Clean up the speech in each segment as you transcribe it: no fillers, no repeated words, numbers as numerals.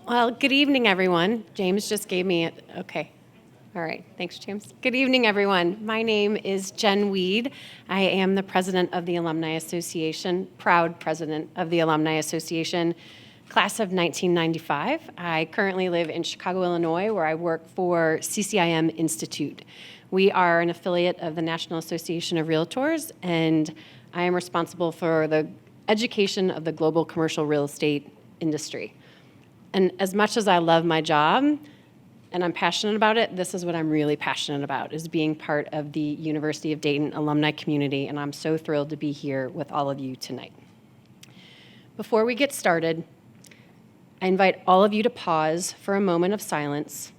Well, good evening, everyone. James just gave me it. Okay. All right. Thanks, James. Good evening, everyone. My name is Jan Tweed. I am the president of the Alumni Association, proud president of the Alumni Association, class of 1995. I currently live in Chicago, Illinois, where I work for CCIM Institute. We are an affiliate of the National Association of Realtors, and I am responsible for the education of the global commercial real estate industry. And as much as I love my job and I'm passionate about it, this is what I'm really passionate about, is being part of the University of Dayton alumni community, and I'm so thrilled to be here with all of you tonight. Before we get started, I invite all of you to pause for a moment of silence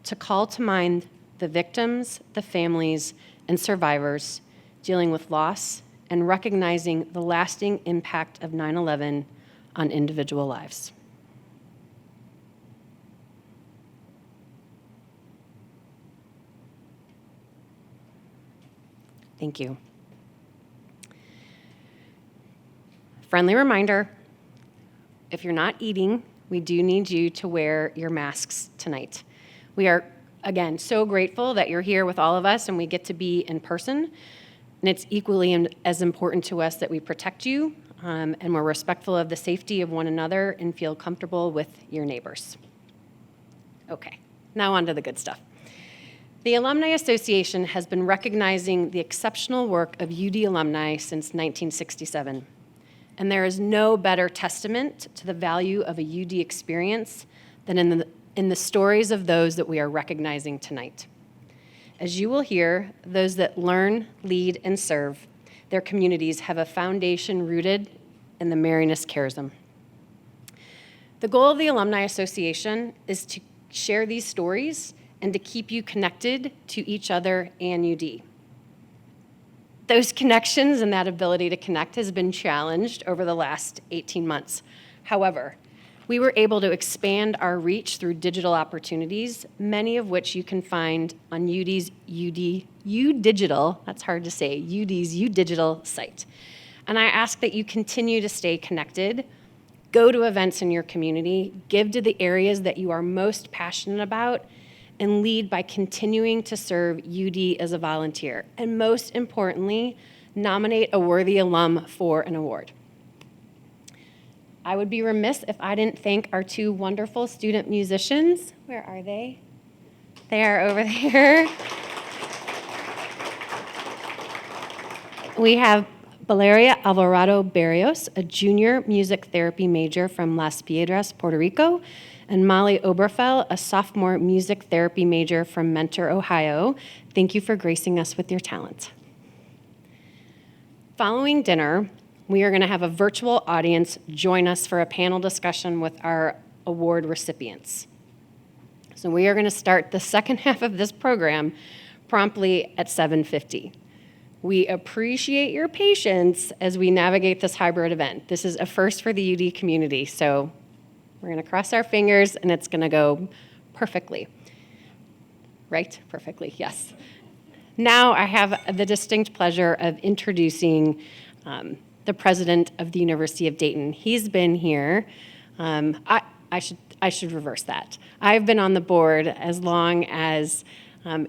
to call to mind the victims, the families, and survivors dealing with loss and recognizing the lasting impact of 9/11 on individual lives. Thank you. Friendly reminder, if you're not eating, we do need you to wear your masks tonight. We are, again, so grateful that you're here with all of us and we get to be in person. And it's equally as important to us that we protect you and we're respectful of the safety of one another and feel comfortable with your neighbors. Okay, now on to the good stuff. The Alumni Association has been recognizing the exceptional work of UD alumni since 1967, and there is no better testament to the value of a UD experience than in the stories of those that we are recognizing tonight. As you will hear, those that learn, lead, and serve their communities have a foundation rooted in the Marinus charism. The goal of the Alumni Association is to share these stories and to keep you connected to each other and UD. Those connections and that ability to connect has been challenged over the last 18 months. However, we were able to expand our reach through digital opportunities, many of which you can find on UD's UDigital, that's hard to say, UD's UDigital site. And I ask that you continue to stay connected, go to events in your community, give to the areas that you are most passionate about, and lead by continuing to serve UD as a volunteer. And most importantly, nominate a worthy alum for an award. I would be remiss if I didn't thank our two wonderful student musicians. Where are they? They are over there. We have Valeria Alvarado Barrios, a junior music therapy major from Las Piedras, Puerto Rico, and Molly Oberfell, a sophomore music therapy major from Mentor, Ohio. Thank you for gracing us with your talent. Following dinner, we are going to have a virtual audience join us for a panel discussion with our award recipients. So we are going to start the second half of this program promptly at 7:50. We appreciate your patience as we navigate this hybrid event. This is a first for the UD community, so we're going to cross our fingers and it's going to go perfectly. Right? Perfectly, yes. Now I have the distinct pleasure of introducing the president of the University of Dayton. He's been here. I should reverse that. I've been on the board as long as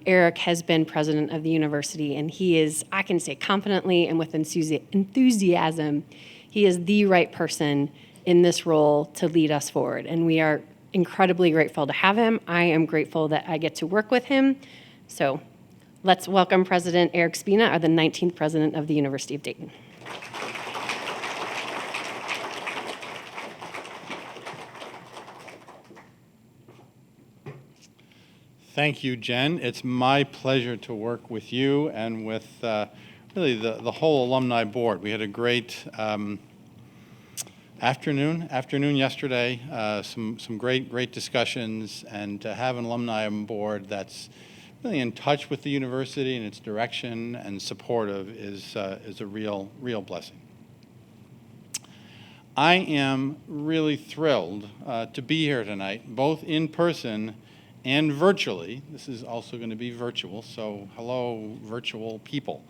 Eric has been president of the university, and he is, I can say confidently and with enthusiasm, he is the right person in this role to lead us forward. And we are incredibly grateful to have him. I am grateful that I get to work with him. So let's welcome President Eric Spina, the 19th president of the University of Dayton. Thank you, Jen. It's my pleasure to work with you and with really the whole alumni board. We had a great afternoon yesterday, some great discussions, and to have an alumni on board that's really in touch with the university and its direction and supportive is a real blessing. I am really thrilled to be here tonight, both in person and virtually. This is also going to be virtual, so hello, virtual people,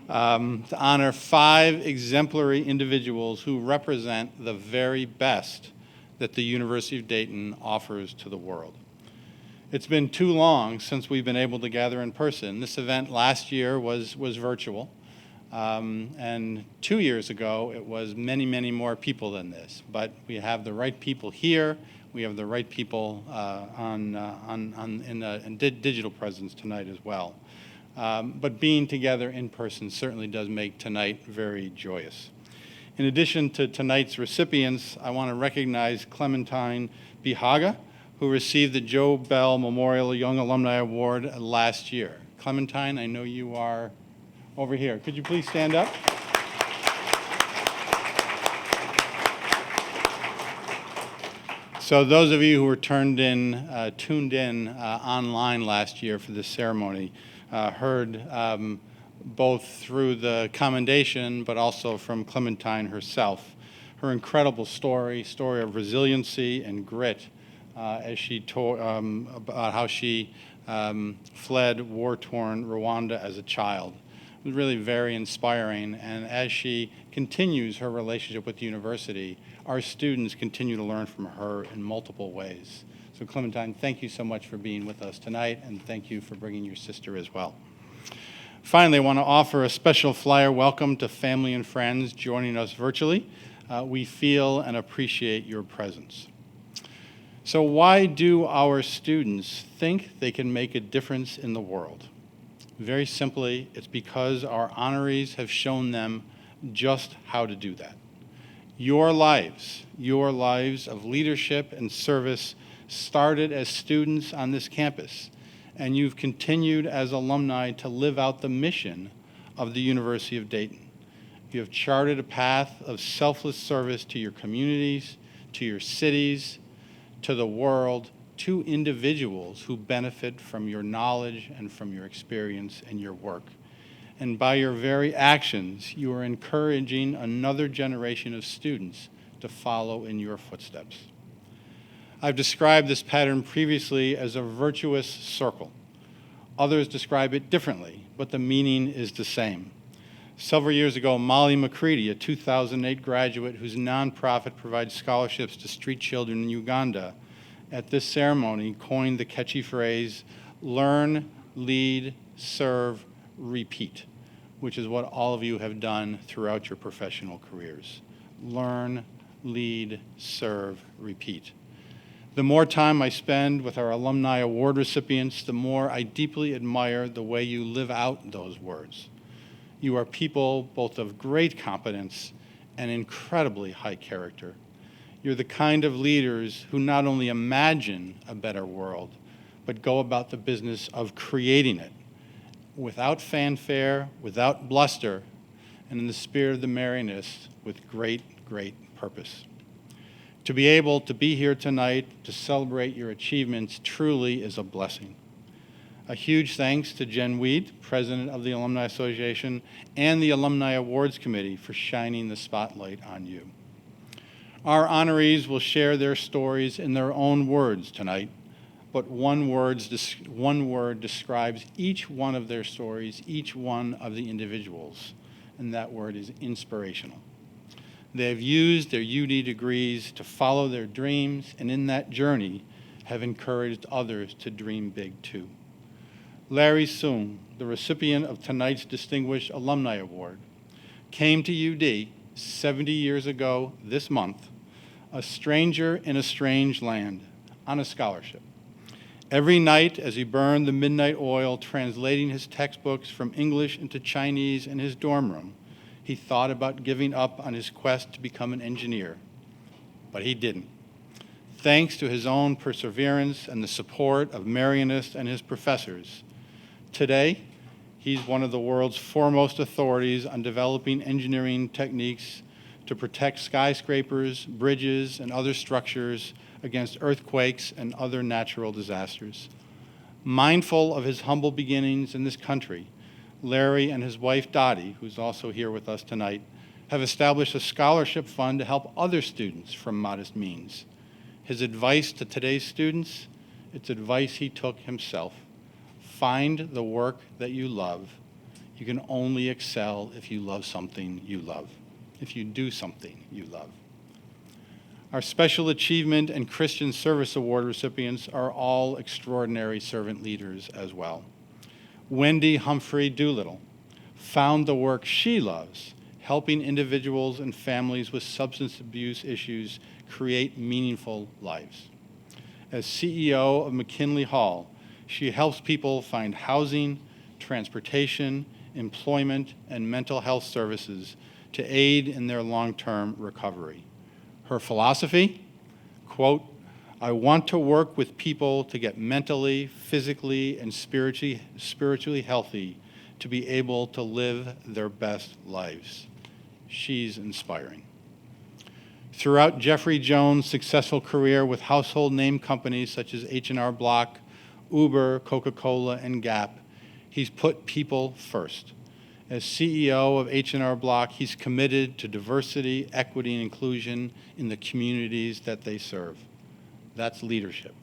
to honor 5 exemplary individuals who represent the very best that the University of Dayton offers to the world. It's been too long since we've been able to gather in person. This event last year was virtual, and 2 years ago it was many, many more people than this. But we have the right people here. We have the right people in digital presence tonight as well. But being together in person certainly does make tonight very joyous. In addition to tonight's recipients, I want to recognize Clementine Bihaga, who received the Joe Bell Memorial Young Alumni Award last year. Clementine, I know you are over here. Could you please stand up? So those of you who were tuned in online last year for this ceremony heard both through the commendation, but also from Clementine herself, her incredible story of resiliency and grit as she about how she fled war-torn Rwanda as a child. It was really very inspiring, and as she continues her relationship with the university, our students continue to learn from her in multiple ways. So Clementine, thank you so much for being with us tonight, and thank you for bringing your sister as well. Finally, I want to offer a special flyer welcome to family and friends joining us virtually. We feel and appreciate your presence. So why do our students think they can make a difference in the world? Very simply, it's because our honorees have shown them just how to do that. Your lives of leadership and service started as students on this campus, and you've continued as alumni to live out the mission of the University of Dayton. You have charted a path of selfless service to your communities, to your cities, to the world, to individuals who benefit from your knowledge and from your experience and your work. And by your very actions, you are encouraging another generation of students to follow in your footsteps. I've described this pattern previously as a virtuous circle. Others describe it differently, but the meaning is the same. Several years ago, Molly Mccready, a 2008 graduate whose nonprofit provides scholarships to street children in Uganda, at this ceremony coined the catchy phrase, learn, lead, serve, repeat, which is what all of you have done throughout your professional careers. Learn, lead, serve, repeat. The more time I spend with our Alumni Award recipients, the more I deeply admire the way you live out those words. You are people both of great competence and incredibly high character. You're the kind of leaders who not only imagine a better world, but go about the business of creating it without fanfare, without bluster, and in the spirit of the merriness with great, great purpose. To be able to be here tonight to celebrate your achievements truly is a blessing. A huge thanks to Jan Tweed, President of the Alumni Association, and the Alumni Awards Committee for shining the spotlight on you. Our honorees will share their stories in their own words tonight, but one word describes each one of their stories, each one of the individuals, and that word is inspirational. They have used their UD degrees to follow their dreams, and in that journey have encouraged others to dream big too. Larry Soong, the recipient of tonight's Distinguished Alumni Award, came to UD 70 years ago this month, a stranger in a strange land, on a scholarship. Every night as he burned the midnight oil translating his textbooks from English into Chinese in his dorm room, he thought about giving up on his quest to become an engineer, but he didn't. Thanks to his own perseverance and the support of Marianists and his professors, today he's one of the world's foremost authorities on developing engineering techniques to protect skyscrapers, bridges, and other structures against earthquakes and other natural disasters. Mindful of his humble beginnings in this country, Larry and his wife Dottie, who's also here with us tonight, have established a scholarship fund to help other students from modest means. His advice to today's students, it's advice he took himself. Find the work that you love. You can only excel if you love something you love, if you do something you love. Our Special Achievement and Christian Service Award recipients are all extraordinary servant leaders as well. Wendy Humphrey Doolittle found the work she loves, helping individuals and families with substance abuse issues create meaningful lives. As CEO of McKinley Hall, she helps people find housing, transportation, employment, and mental health services to aid in their long-term recovery. Her philosophy, quote, "I want to work with people to get mentally, physically, and spiritually healthy to be able to live their best lives." She's inspiring. Throughout Jeffrey Jones' successful career with household name companies such as H&R Block, Uber, Coca-Cola, and Gap, he's put people first. As CEO of H&R Block, he's committed to diversity, equity, and inclusion in the communities that they serve. That's leadership.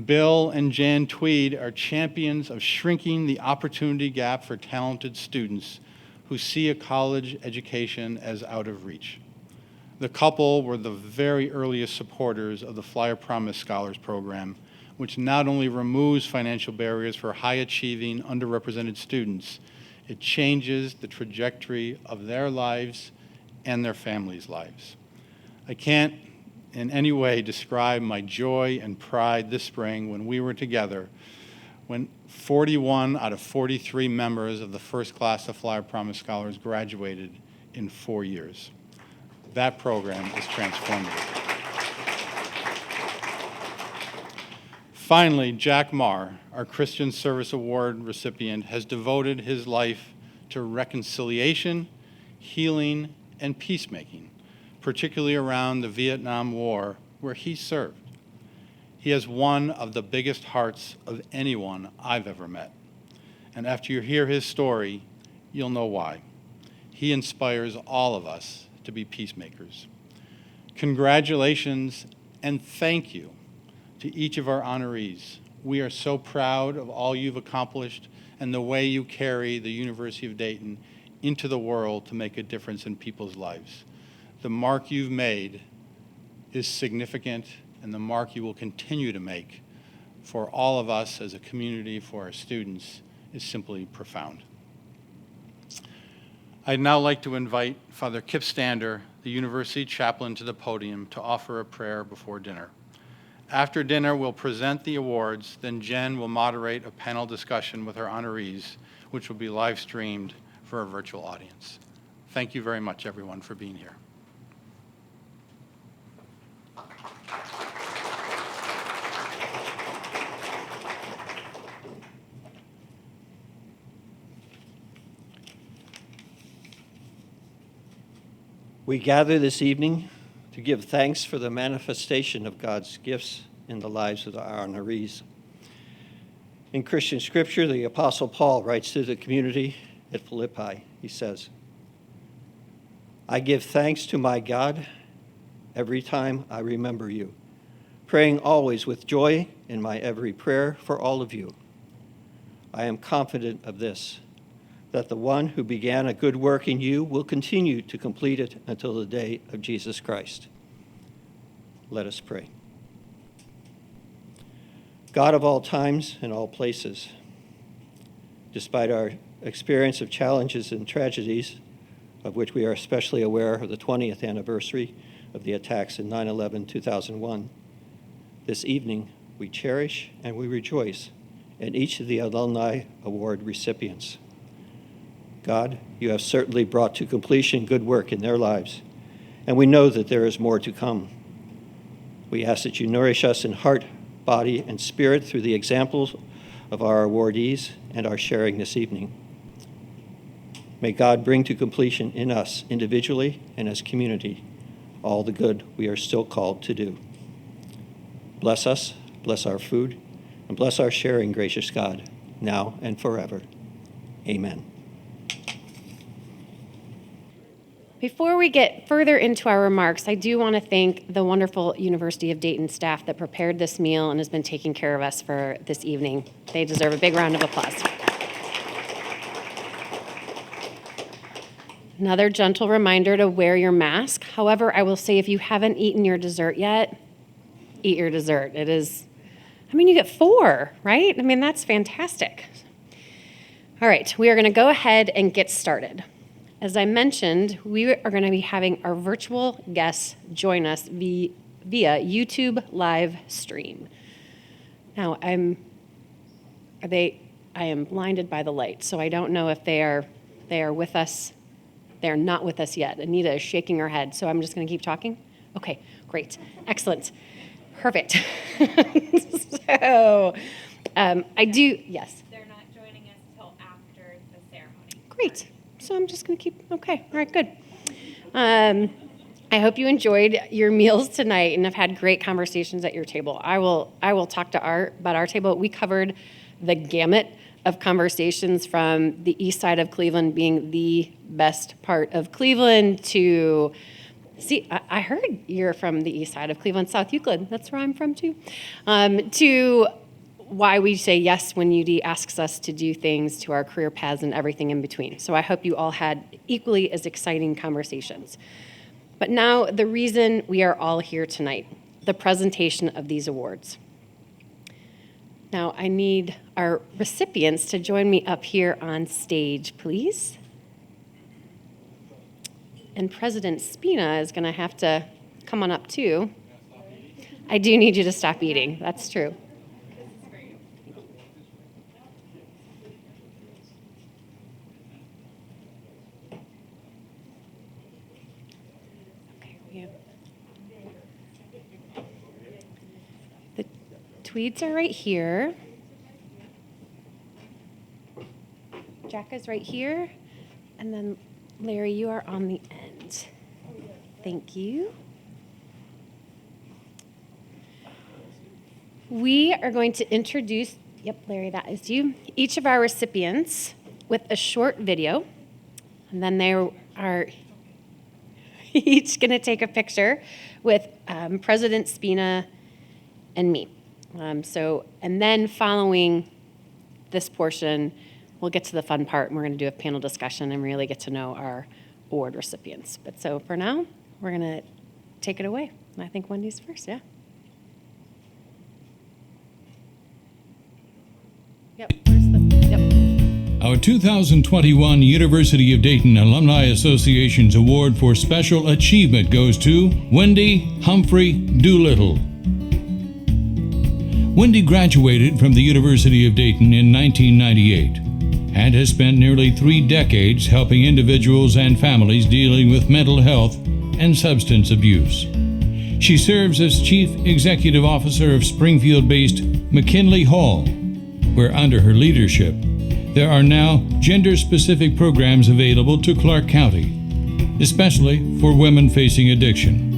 Bill and Jan Tweed are champions of shrinking the opportunity gap for talented students who see a college education as out of reach. The couple were the very earliest supporters of the Flyer Promise Scholars Program, which not only removes financial barriers for high-achieving, underrepresented students, it changes the trajectory of their lives and their families' lives. I can't in any way describe my joy and pride this spring when we were together, when 41 out of 43 members of the first class of Flyer Promise Scholars graduated in 4 years. That program is transformative. Finally, Jack Maher, our Christian Service Award recipient, has devoted his life to reconciliation, healing, and peacemaking, particularly around the Vietnam War, where he served. He has one of the biggest hearts of anyone I've ever met. And after you hear his story, you'll know why. He inspires all of us to be peacemakers. Congratulations and thank you to each of our honorees. We are so proud of all you've accomplished and the way you carry the University of Dayton into the world to make a difference in people's lives. The mark you've made is significant, and the mark you will continue to make for all of us as a community, for our students, is simply profound. I'd now like to invite Father Kip Stander, the University Chaplain, to the podium to offer a prayer before dinner. After dinner, we'll present the awards, then Jen will moderate a panel discussion with our honorees, which will be live streamed for a virtual audience. Thank you very much, everyone, for being here. We gather this evening to give thanks for the manifestation of God's gifts in the lives of our honorees. In Christian scripture, the Apostle Paul writes to the community at Philippi. He says, "I give thanks to my God every time I remember you, praying always with joy in my every prayer for all of you. I am confident of this, that the one who began a good work in you will continue to complete it until the day of Jesus Christ." Let us pray. God of all times and all places, despite our experience of challenges and tragedies, of which we are especially aware of the 20th anniversary of the attacks in 9/11/2001, this evening we cherish and we rejoice in each of the Alumni Award recipients. God, you have certainly brought to completion good work in their lives, and we know that there is more to come. We ask that you nourish us in heart, body, and spirit through the examples of our awardees and our sharing this evening. May God bring to completion in us individually and as community all the good we are still called to do. Bless us, bless our food, and bless our sharing, gracious God, now and forever. Amen. Before we get further into our remarks, I do want to thank the wonderful University of Dayton staff that prepared this meal and has been taking care of us for this evening. They deserve a big round of applause. Another gentle reminder to wear your mask. However, I will say if you haven't eaten your dessert yet, eat your dessert. It is, you get 4, right? That's fantastic. All right, we are going to go ahead and get started. As I mentioned, we are going to be having our virtual guests join us via YouTube live stream. Now, I am blinded by the light, so I don't know if they are with us. They're not with us yet. Anita is shaking her head, so I'm just going to keep talking. Okay, great, excellent, perfect. So, I do, yes. They're not joining us till after the ceremony. Great. So I'm just going to keep, okay, all right, good. I hope you enjoyed your meals tonight and have had great conversations at your table. I will talk to Art about our table. We covered the gamut of conversations from the east side of Cleveland being the best part of Cleveland to, I heard you're from the east side of Cleveland, South Euclid. That's where I'm from too. To why we say yes when UD asks us to do things, to our career paths and everything in between. So I hope you all had equally as exciting conversations. But now the reason we are all here tonight, the presentation of these awards. Now I need our recipients to join me up here on stage, please. And President Spina is gonna have to come on up too. I do need you to stop eating, that's true. The Tweeds are right here. Jack is right here. And then Larry, you are on the end. Thank you. We are going to introduce, Larry, that is you, each of our recipients with a short video. And then they are each going to take a picture with President Spina and me. And then following this portion, we'll get to the fun part, and we're going to do a panel discussion and really get to know our award recipients. But so for now, we're going to take it away. And I think Wendy's first, yeah? Our 2021 University of Dayton Alumni Association's Award for Special Achievement goes to Wendy Humphrey Doolittle. Wendy graduated from the University of Dayton in 1998 and has spent nearly 3 decades helping individuals and families dealing with mental health and substance abuse. She serves as Chief Executive Officer of Springfield-based McKinley Hall, where under her leadership, there are now gender-specific programs available to Clark County, especially for women facing addiction.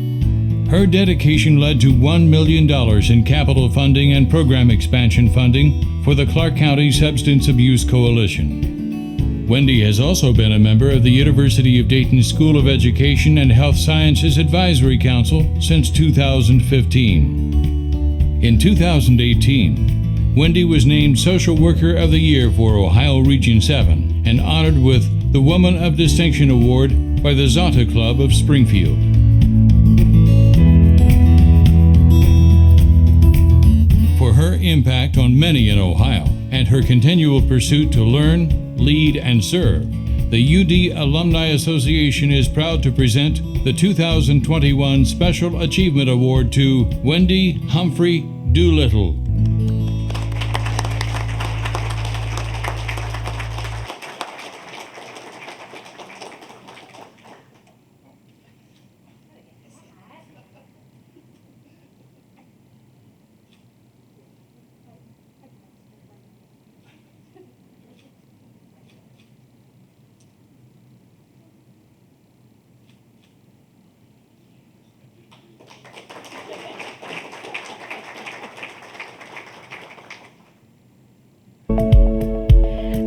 Her dedication led to $1 million in capital funding and program expansion funding for the Clark County Substance Abuse Coalition. Wendy has also been a member of the University of Dayton School of Education and Health Sciences Advisory Council since 2015. In 2018, Wendy was named Social Worker of the Year for Ohio Region 7 and honored with the Woman of Distinction Award by the Zata Club of Springfield. For her impact on many in Ohio and her continual pursuit to learn, lead, and serve, the UD Alumni Association is proud to present the 2021 Special Achievement Award to Wendy Humphrey Doolittle.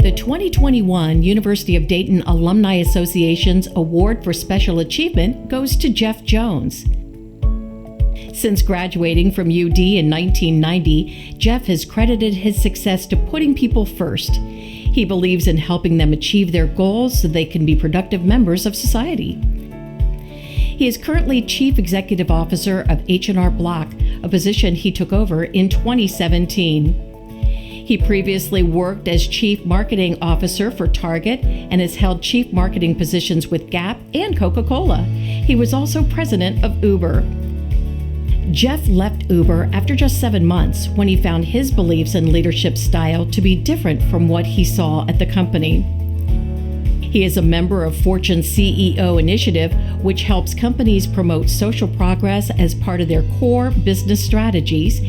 The 2021 University of Dayton Alumni Association's Award for Special Achievement goes to Jeff Jones. Since graduating from UD in 1990, Jeff has credited his success to putting people first. He believes in helping them achieve their goals so they can be productive members of society. He is currently Chief Executive Officer of H&R Block, a position he took over in 2017. He previously worked as Chief Marketing Officer for Target and has held chief marketing positions with Gap and Coca-Cola. He was also president of Uber. Jeff left Uber after just 7 months when he found his beliefs and leadership style to be different from what he saw at the company. He is a member of Fortune's CEO Initiative, which helps companies promote social progress as part of their core business strategies,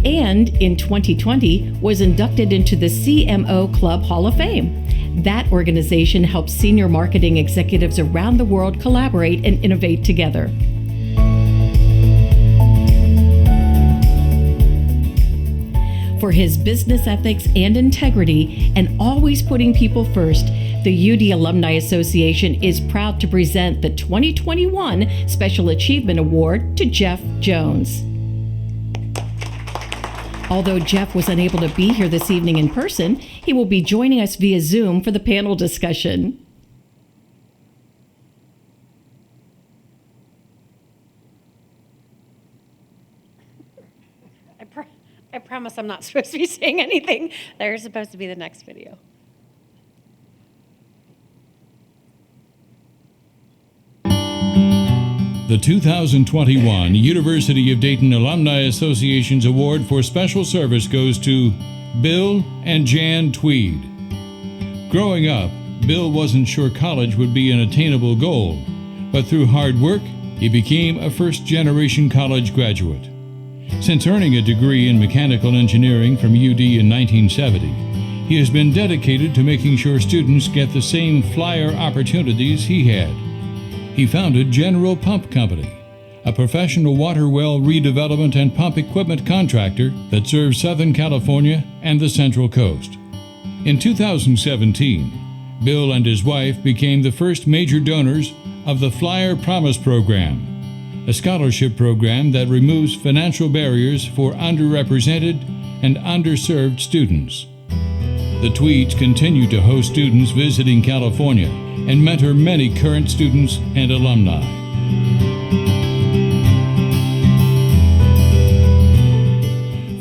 and in 2020 was inducted into the CMO Club Hall of Fame. That organization helps senior marketing executives around the world collaborate and innovate together. For his business ethics and integrity, and always putting people first, the UD Alumni Association is proud to present the 2021 Special Achievement Award to Jeff Jones. Although Jeff was unable to be here this evening in person, he will be joining us via Zoom for the panel discussion. I promise I'm not supposed to be saying anything. There's supposed to be the next video. The 2021 University of Dayton Alumni Association's Award for Special Service goes to Bill and Jan Tweed. Growing up, Bill wasn't sure college would be an attainable goal, but through hard work, he became a first-generation college graduate. Since earning a degree in mechanical engineering from UD in 1970, he has been dedicated to making sure students get the same flyer opportunities he had. He founded General Pump Company, a professional water well redevelopment and pump equipment contractor that serves Southern California and the Central Coast. In 2017, Bill and his wife became the first major donors of the Flyer Promise Program, a scholarship program that removes financial barriers for underrepresented and underserved students. The Tweeds continue to host students visiting California and mentor many current students and alumni.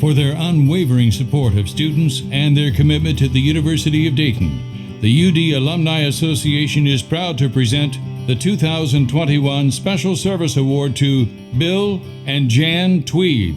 For their unwavering support of students and their commitment to the University of Dayton, the UD Alumni Association is proud to present the 2021 Special Service Award to Bill and Jan Tweed.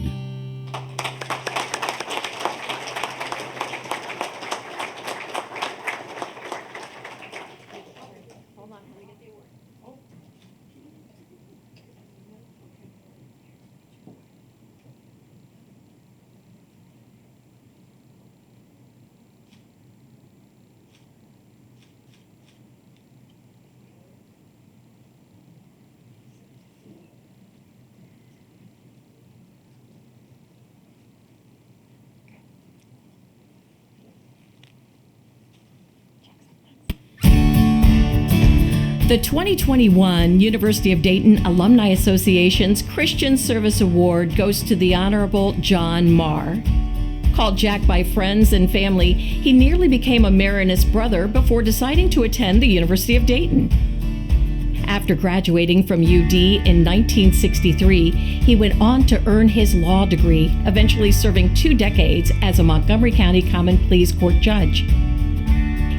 The 2021 University of Dayton Alumni Association's Christian Service Award goes to the Honorable John Maher. Called Jack by friends and family, he nearly became a Marinist brother before deciding to attend the University of Dayton. After graduating from UD in 1963, he went on to earn his law degree, eventually serving 2 decades as a Montgomery County Common Pleas Court judge.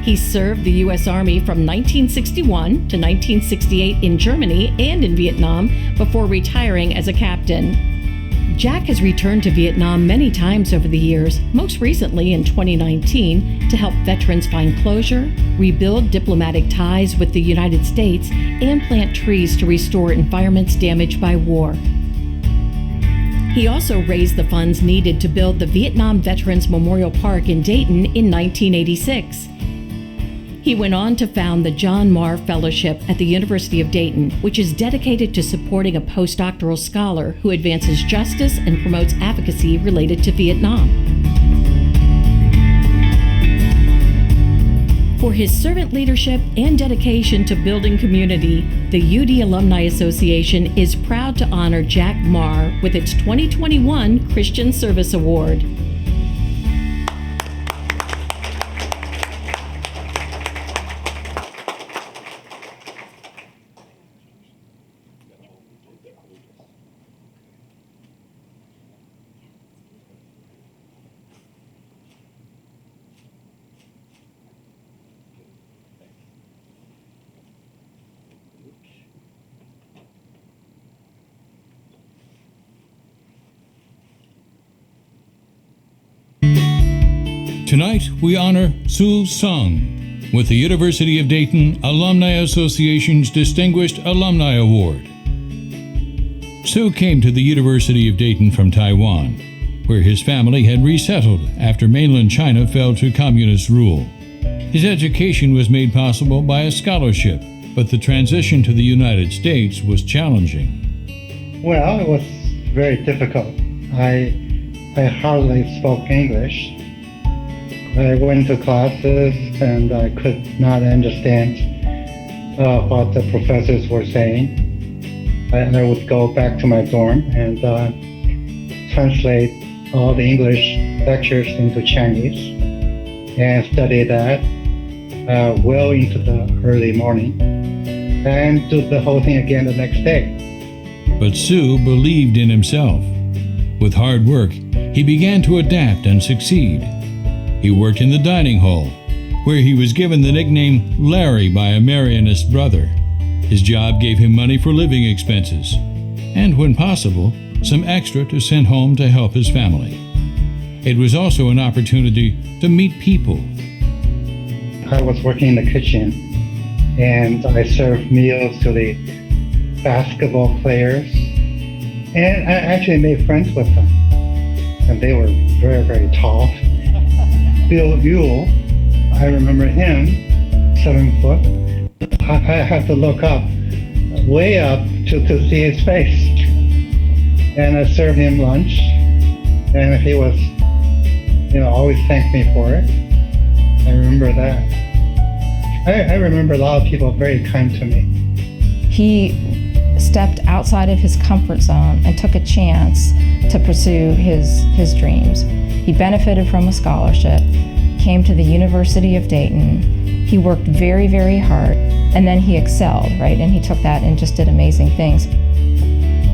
He served the U.S. Army from 1961 to 1968 in Germany and in Vietnam before retiring as a captain. Jack has returned to Vietnam many times over the years, most recently in 2019 to help veterans find closure, rebuild diplomatic ties with the United States, and plant trees to restore environments damaged by war. He also raised the funds needed to build the Vietnam Veterans Memorial Park in Dayton in 1986. He went on to found the John Maher Fellowship at the University of Dayton, which is dedicated to supporting a postdoctoral scholar who advances justice and promotes advocacy related to Vietnam. For his servant leadership and dedication to building community, the UD Alumni Association is proud to honor Jack Maher with its 2021 Christian Service Award. Tonight, we honor Sue Sung with the University of Dayton Alumni Association's Distinguished Alumni Award. Sue came to the University of Dayton from Taiwan, where his family had resettled after mainland China fell to communist rule. His education was made possible by a scholarship, but the transition to the United States was challenging. Well, it was very difficult. I hardly spoke English. I went to classes and I could not understand what the professors were saying. I would go back to my dorm and translate all the English lectures into Chinese and study that well into the early morning and do the whole thing again the next day. But Sue believed in himself. With hard work, he began to adapt and succeed. He worked in the dining hall, where he was given the nickname Larry by a Marianist brother. His job gave him money for living expenses, and when possible, some extra to send home to help his family. It was also an opportunity to meet people. I was working in the kitchen, and I served meals to the basketball players, and I actually made friends with them. And they were very, very tall. Buell, I remember him, 7 foot. I had to look up, way up to see his face. And I served him lunch, and he was, always thanked me for it. I remember that. I remember a lot of people very kind to me. He stepped outside of his comfort zone and took a chance to pursue his dreams. He benefited from a scholarship, came to the University of Dayton. He worked very, very hard, and then he excelled, right? And he took that and just did amazing things.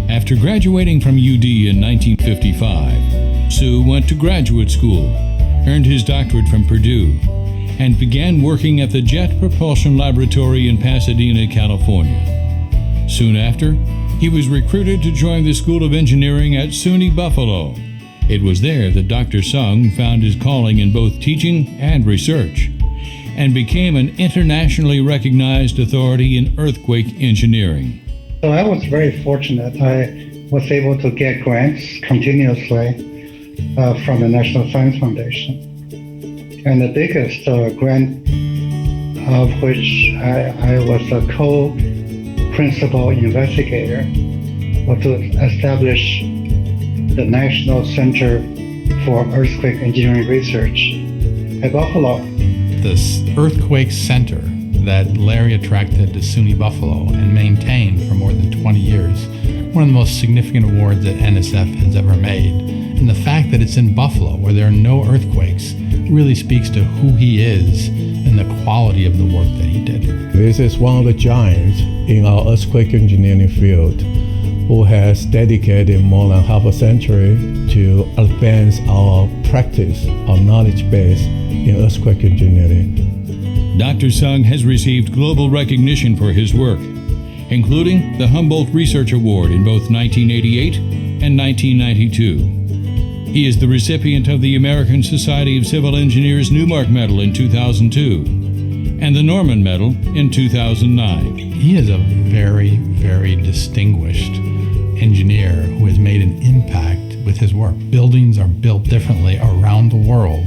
After graduating from UD in 1955, Sue went to graduate school, earned his doctorate from Purdue, and began working at the Jet Propulsion Laboratory in Pasadena, California. Soon after, he was recruited to join the School of Engineering at SUNY Buffalo. It was there that Dr. Sung found his calling in both teaching and research, and became an internationally recognized authority in earthquake engineering. So I was very fortunate. I was able to get grants continuously from the National Science Foundation. And the biggest grant of which I was a co-principal investigator was to establish the National Center for Earthquake Engineering Research at Buffalo. This earthquake center that Larry attracted to SUNY Buffalo and maintained for more than 20 years, one of the most significant awards that NSF has ever made. And the fact that it's in Buffalo, where there are no earthquakes, really speaks to who he is and the quality of the work that he did. This is one of the giants in our earthquake engineering field who has dedicated more than half a century to advance our practice, our knowledge base in earthquake engineering. Dr. Sung has received global recognition for his work, including the Humboldt Research Award in both 1988 and 1992. He is the recipient of the American Society of Civil Engineers Newmark Medal in 2002 and the Norman Medal in 2009. He is a very, very distinguished engineer who has made an impact with his work. Buildings are built differently around the world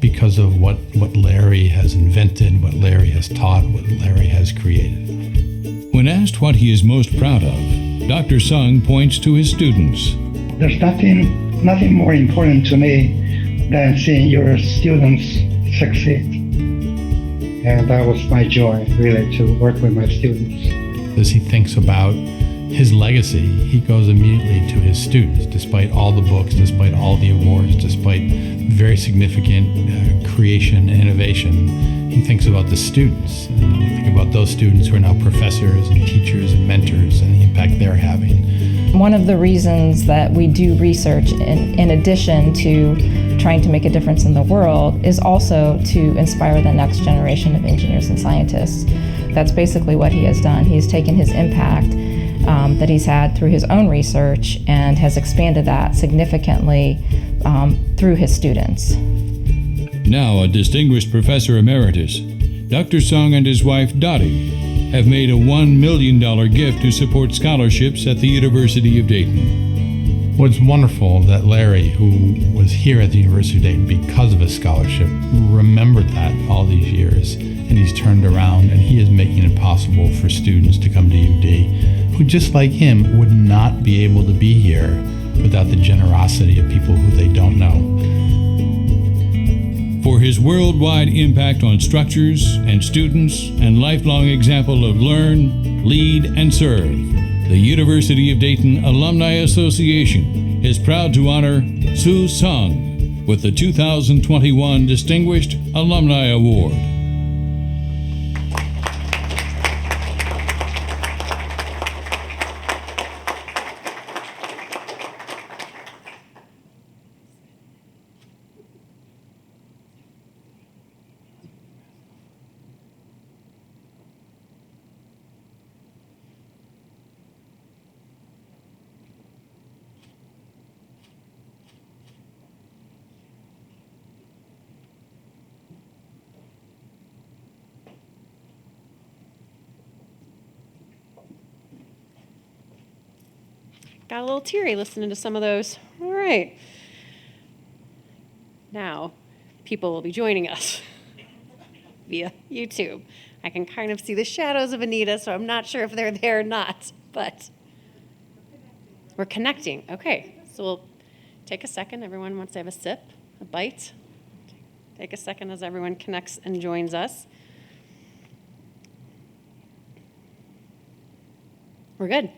because of what Larry has invented, what Larry has taught, what Larry has created. When asked what he is most proud of, Dr. Sung points to his students. There's nothing more important to me than seeing your students succeed. And that was my joy, really, to work with my students. As he thinks about his legacy, he goes immediately to his students, despite all the books, despite all the awards, despite very significant creation and innovation. He thinks about the students, and you think about those students who are now professors and teachers and mentors and the impact they're having. One of the reasons that we do research, in addition to trying to make a difference in the world, is also to inspire the next generation of engineers and scientists. That's basically what he has done. He's taken his impact that he's had through his own research and has expanded that significantly through his students. Now a distinguished professor emeritus, Dr. Sung and his wife Dottie have made a $1 million gift to support scholarships at the University of Dayton. Well, it's wonderful that Larry, who was here at the University of Dayton because of a scholarship, remembered that all these years, and he's turned around and he is making it possible for students to come to UD who, just like him, would not be able to be here without the generosity of people who they don't know. For his worldwide impact on structures and students and lifelong example of learn, lead, and serve, the University of Dayton Alumni Association is proud to honor Sue Sung with the 2021 Distinguished Alumni Award. Got a little teary listening to some of those. All right. Now, people will be joining us via YouTube. I can kind of see the shadows of Anita, so I'm not sure if they're there or not, but we're connecting. Okay, so we'll take a second. Everyone wants to have a sip, a bite. Take a second as everyone connects and joins us. We're good.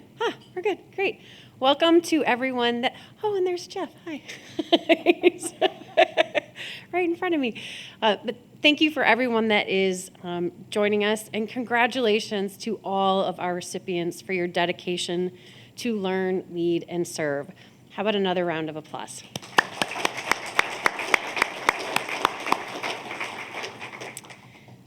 We're good. Great. Welcome to everyone that, oh, and there's Jeff. Hi. He's right in front of me. But thank you for everyone that is joining us, and congratulations to all of our recipients for your dedication to learn, lead, and serve. How about another round of applause?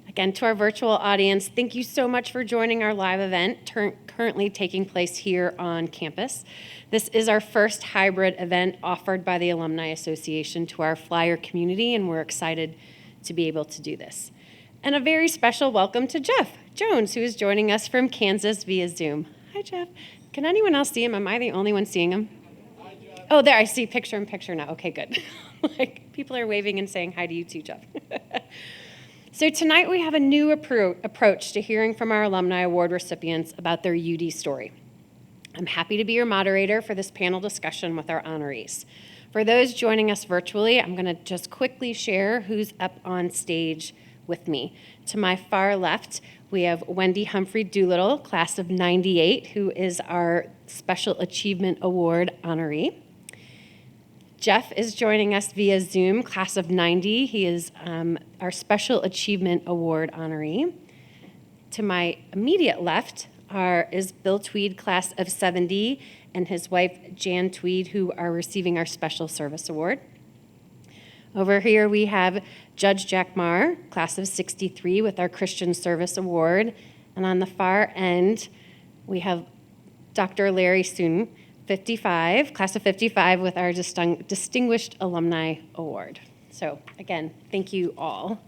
Again, to our virtual audience, thank you so much for joining our live event currently taking place here on campus. This is our first hybrid event offered by the Alumni Association to our flyer community, and we're excited to be able to do this. And a very special welcome to Jeff Jones, who is joining us from Kansas via Zoom. Hi, Jeff. Can anyone else see him? Am I the only one seeing him? Hi, Jeff. Oh, there, I see picture in picture now. Okay, good. Like, people are waving and saying hi to you too, Jeff. So tonight we have a new approach to hearing from our Alumni Award recipients about their UD story. I'm happy to be your moderator for this panel discussion with our honorees. For those joining us virtually, I'm going to just quickly share who's up on stage with me. To my far left, we have Wendy Humphrey Doolittle, class of '98, who is our Special Achievement Award honoree. Jeff is joining us via Zoom, class of '90. He is our Special Achievement Award honoree. To my immediate left is Bill Tweed, class of '70, and his wife, Jan Tweed, who are receiving our Special Service Award. Over here, we have Judge Jack Maher, class of '63, with our Christian Service Award. And on the far end, we have Dr. Larry Soon, 55, class of '55, with our Distinguished Alumni Award. So again, thank you all.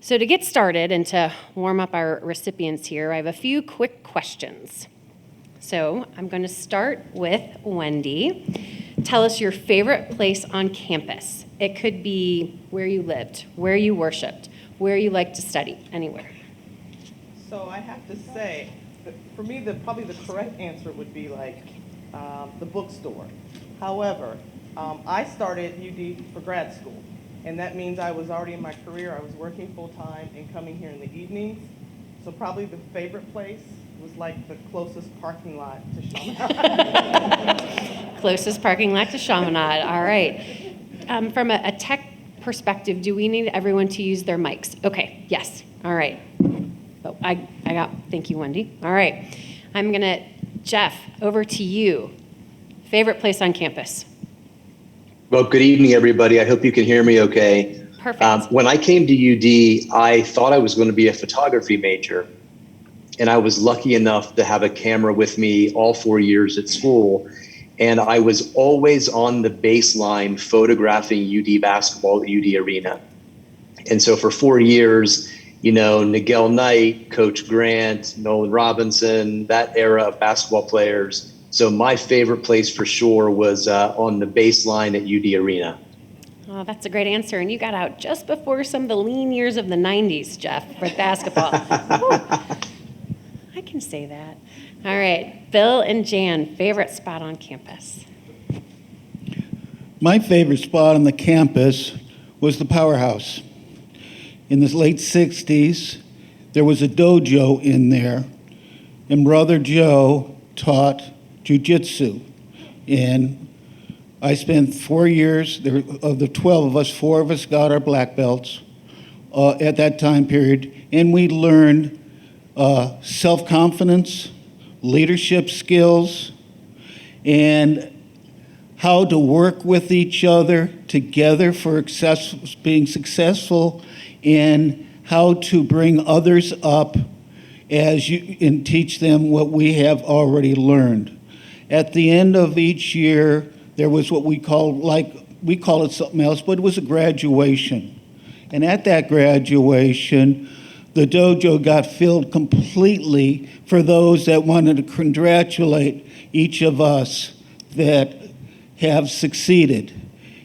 So to get started and to warm up our recipients here, I have a few quick questions. So I'm going to start with Wendy. Tell us your favorite place on campus. It could be where you lived, where you worshiped, where you like to study, anywhere. So I have to say, that for me, probably the correct answer would be like the bookstore. However, I started UD for grad school, and that means I was already in my career. I was working full-time and coming here in the evenings. So probably the favorite place was like the closest parking lot to Chaminade. Closest parking lot to Chaminade, all right. From a tech perspective, do we need everyone to use their mics? Okay, yes, all right. Oh, thank you, Wendy. All right, Jeff, over to you. Favorite place on campus? Well, good evening, everybody. I hope you can hear me okay. Perfect. When I came to UD, I thought I was going to be a photography major. And I was lucky enough to have a camera with me all 4 years at school. And I was always on the baseline photographing UD basketball at UD Arena. And so for 4 years, Nigel Knight, Coach Grant, Nolan Robinson, that era of basketball players. So my favorite place for sure was on the baseline at UD Arena. Oh, that's a great answer. And you got out just before some of the lean years of the 90s, Jeff, with basketball. I can say that. All right, Bill and Jan, favorite spot on campus? My favorite spot on the campus was the Powerhouse. In the late 60s, there was a dojo in there, and Brother Joe taught jiu-jitsu. And I spent 4 years, of the 12 of us, 4 of us got our black belts at that time period, and we learned self-confidence, leadership skills, and how to work with each other together for being successful, and how to bring others up and teach them what we have already learned. At the end of each year, there was what we call it something else, but it was a graduation. And at that graduation, the dojo got filled completely for those that wanted to congratulate each of us that have succeeded.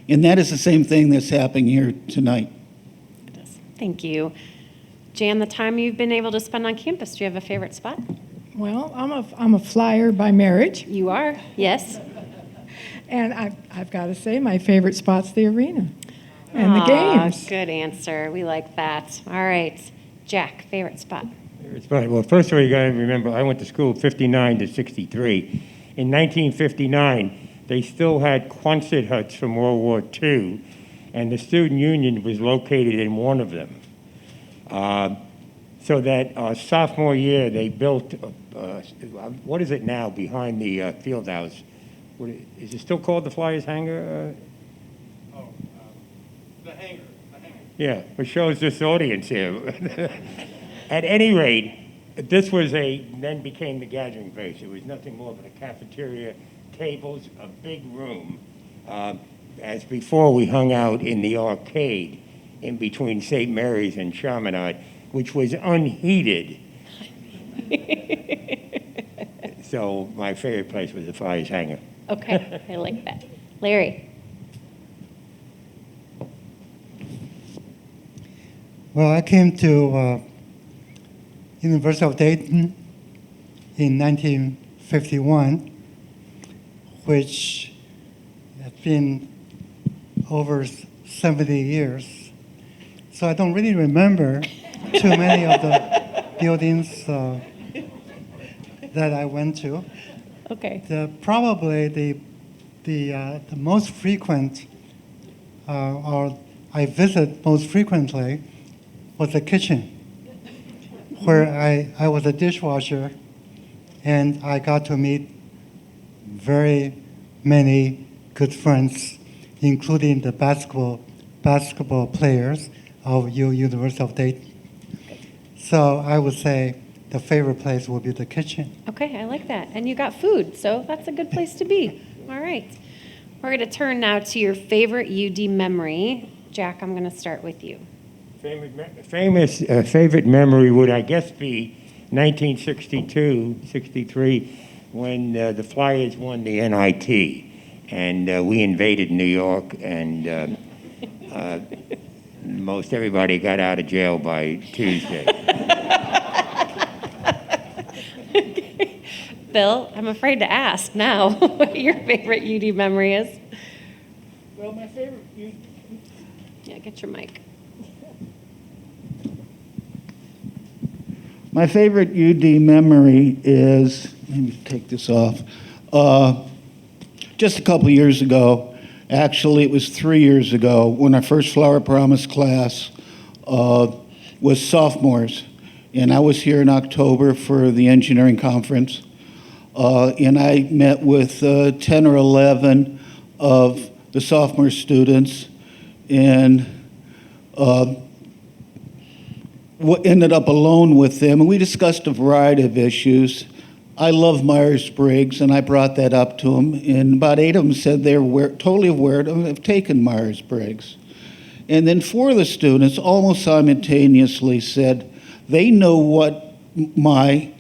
And that is the same thing that's happening here tonight. Thank you. Jan, the time you've been able to spend on campus, do you have a favorite spot? Well, I'm a flyer by marriage. You are, yes. And I've got to say, my favorite spot's the arena and the games. Good answer. We like that. All right. Jack, favorite spot? Favorite spot. Well, first of all, you got to remember, I went to school 59 to 63. In 1959, they still had Quonset huts from World War II, and the student union was located in one of them. So that sophomore year, they built, what is it now behind the field house? Is it still called the Flyers Hangar? The hangar. Yeah, which shows this audience here. At any rate, this was then became the gathering place. It was nothing more but a cafeteria, tables, a big room. As before, we hung out in the arcade in between St. Mary's and Chaminade, which was unheated. So my favorite place was the Flyers Hangar. Okay, I like that. Larry. Well, I came to University of Dayton in 1951, which has been over 70 years. So I don't really remember too many of the buildings that I went to. Okay. Probably the most frequent, or I visit most frequently, was the kitchen, where I was a dishwasher, and I got to meet very many good friends, including the basketball players of University of Dayton. So I would say the favorite place would be the kitchen. Okay, I like that. And you got food, so that's a good place to be. All right. We're going to turn now to your favorite UD memory. Jack, I'm going to start with you. Favorite memory would, I guess, be 1962, 63, when the Flyers won the NIT. And we invaded New York, and most everybody got out of jail by Tuesday. Bill, I'm afraid to ask now what your favorite UD memory is. Well, my favorite... Yeah, get your mic. My favorite UD memory is, let me take this off, just a couple years ago, actually it was 3 years ago, when our first Flower Promise class was sophomores. And I was here in October for the engineering conference. And I met with 10 or 11 of the sophomore students, and ended up alone with them, and we discussed a variety of issues. I love Myers-Briggs, and I brought that up to them, and about 8 of them said they're totally aware of taking Myers-Briggs. And then 4 of the students almost simultaneously said they know what my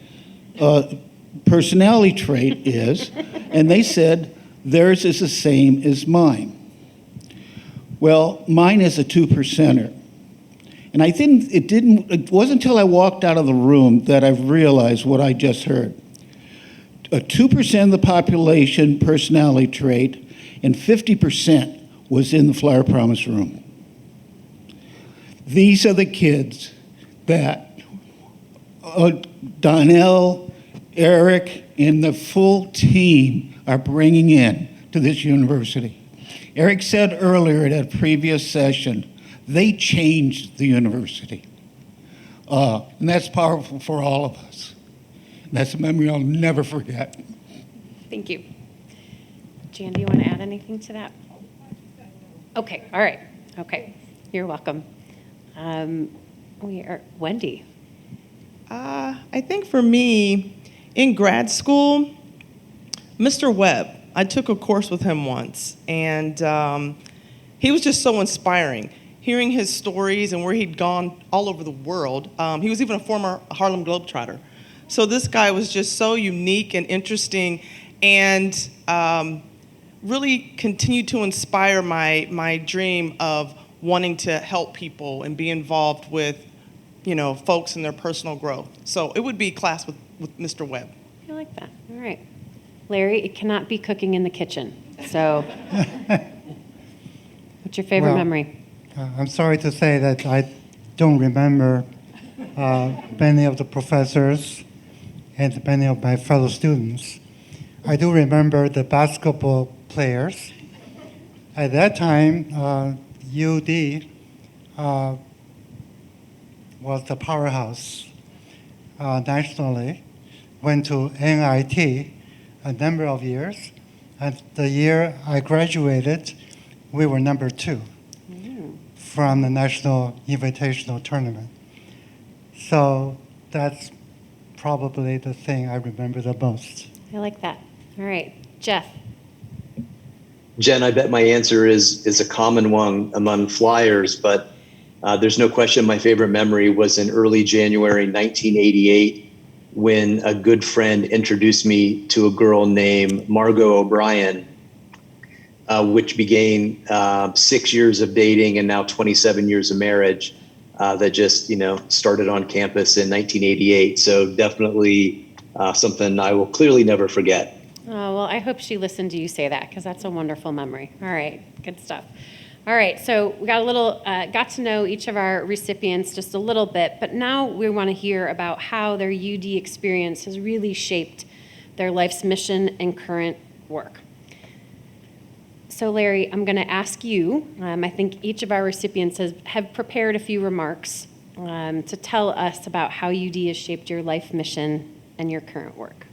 personality trait is, and they said theirs is the same as mine. Well, mine is a 2%er. And it wasn't until I walked out of the room that I realized what I just heard. A 2% of the population personality trait, and 50% was in the Flower Promise room. These are the kids that Donnell, Eric, and the full team are bringing in to this university. Eric said earlier at a previous session, they changed the university. And that's powerful for all of us. And that's a memory I'll never forget. Thank you. Jan, do you want to add anything to that? Okay, all right. Okay, you're welcome. Wendy. I think for me, in grad school, Mr. Webb, I took a course with him once, and he was just so inspiring. Hearing his stories and where he'd gone all over the world. He was even a former Harlem Globetrotter. So this guy was just so unique and interesting, and really continued to inspire my dream of wanting to help people and be involved with, folks in their personal growth. So it would be class with Mr. Webb. I like that. All right. Larry, it cannot be cooking in the kitchen. So what's your favorite memory? I'm sorry to say that I don't remember many of the professors and many of my fellow students. I do remember the basketball players. At that time, UD was the powerhouse nationally. Went to NIT a number of years. And the year I graduated, we were number 2 from the National Invitational Tournament. So that's probably the thing I remember the most. I like that. All right. Jeff. Jen, I bet my answer is a common one among flyers, but there's no question my favorite memory was in early January 1988 when a good friend introduced me to a girl named Margot O'Brien, which began 6 years of dating and now 27 years of marriage that just, started on campus in 1988. So definitely something I will clearly never forget. Oh, well, I hope she listened to you say that because that's a wonderful memory. All right, good stuff. All right, so we got to know each of our recipients just a little bit, but now we want to hear about how their UD experience has really shaped their life's mission and current work. So Larry, I'm going to ask you, I think each of our recipients have prepared a few remarks to tell us about how UD has shaped your life mission and your current work.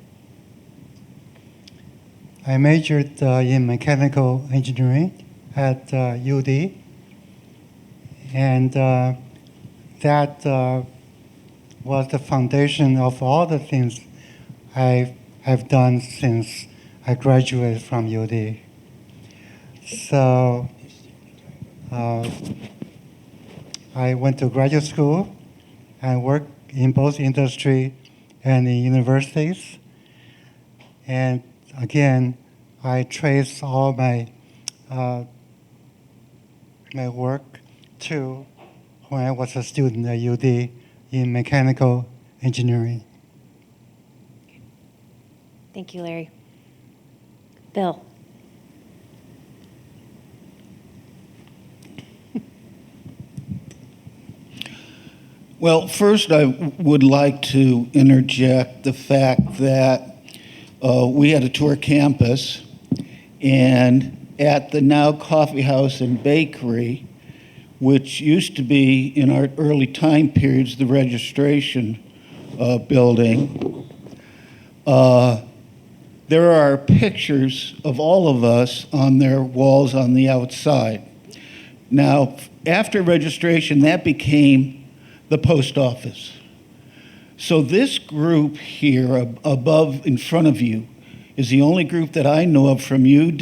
I majored in mechanical engineering at UD, and that was the foundation of all the things I have done since I graduated from UD. So I went to graduate school and worked in both industry and in universities. And again, I trace all my work to when I was a student at UD in mechanical engineering. Thank you, Larry. Bill. Well, first I would like to interject the fact that we had a tour campus, and at the now coffee house and bakery, which used to be in our early time periods the registration building, there are pictures of all of us on their walls on the outside. Now, after registration, that became the post office. So this group here above in front of you is the only group that I know of from UD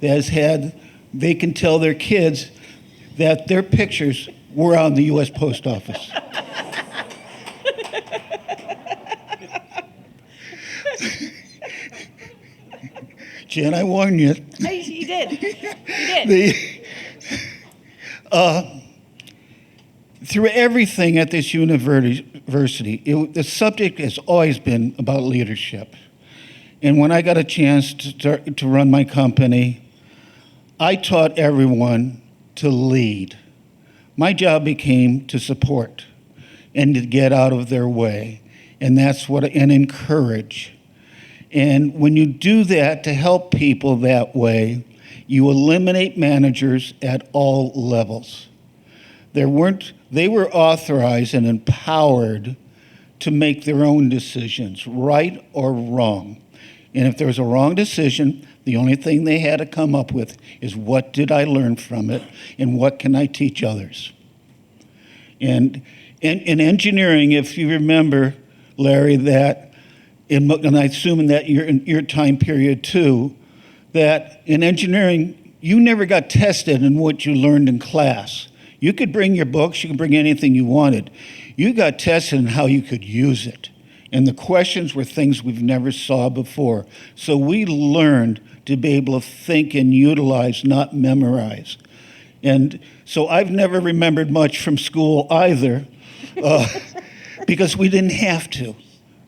that has had, they can tell their kids, that their pictures were on the U.S. Post Office. Jan, I warned you. He did. He did. Through everything at this university, the subject has always been about leadership. And when I got a chance to run my company, I taught everyone to lead. My job became to support and to get out of their way, and encourage. And when you do that to help people that way, you eliminate managers at all levels. They were authorized and empowered to make their own decisions, right or wrong. And if there was a wrong decision, the only thing they had to come up with is, what did I learn from it, and what can I teach others? And in engineering, if you remember, Larry, that, and I assume that in your time period too, that in engineering, you never got tested in what you learned in class. You could bring your books, you could bring anything you wanted. You got tested in how you could use it. And the questions were things we've never saw before. So we learned to be able to think and utilize, not memorize. And so I've never remembered much from school either, because we didn't have to.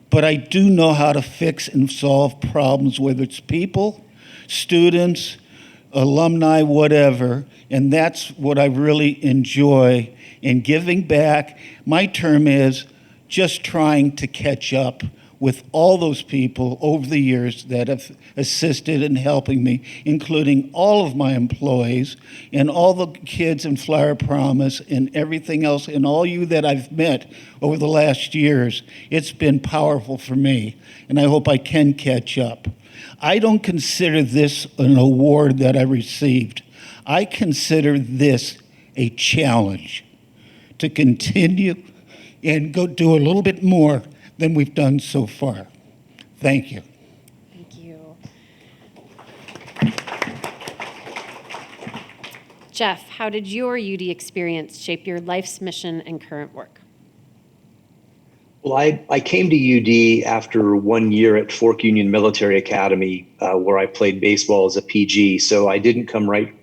But I do know how to fix and solve problems, whether it's people, students, alumni, whatever. And that's what I really enjoy in giving back. My term is just trying to catch up with all those people over the years that have assisted in helping me, including all of my employees and all the kids in Flower Promise and everything else, and all you that I've met over the last years. It's been powerful for me, and I hope I can catch up. I don't consider this an award that I received. I consider this a challenge to continue and go do a little bit more than we've done so far. Thank you. Thank you. Jeff, how did your UD experience shape your life's mission and current work? Well, I came to UD after 1 year at Fork Union Military Academy, where I played baseball as a PG. So I didn't come right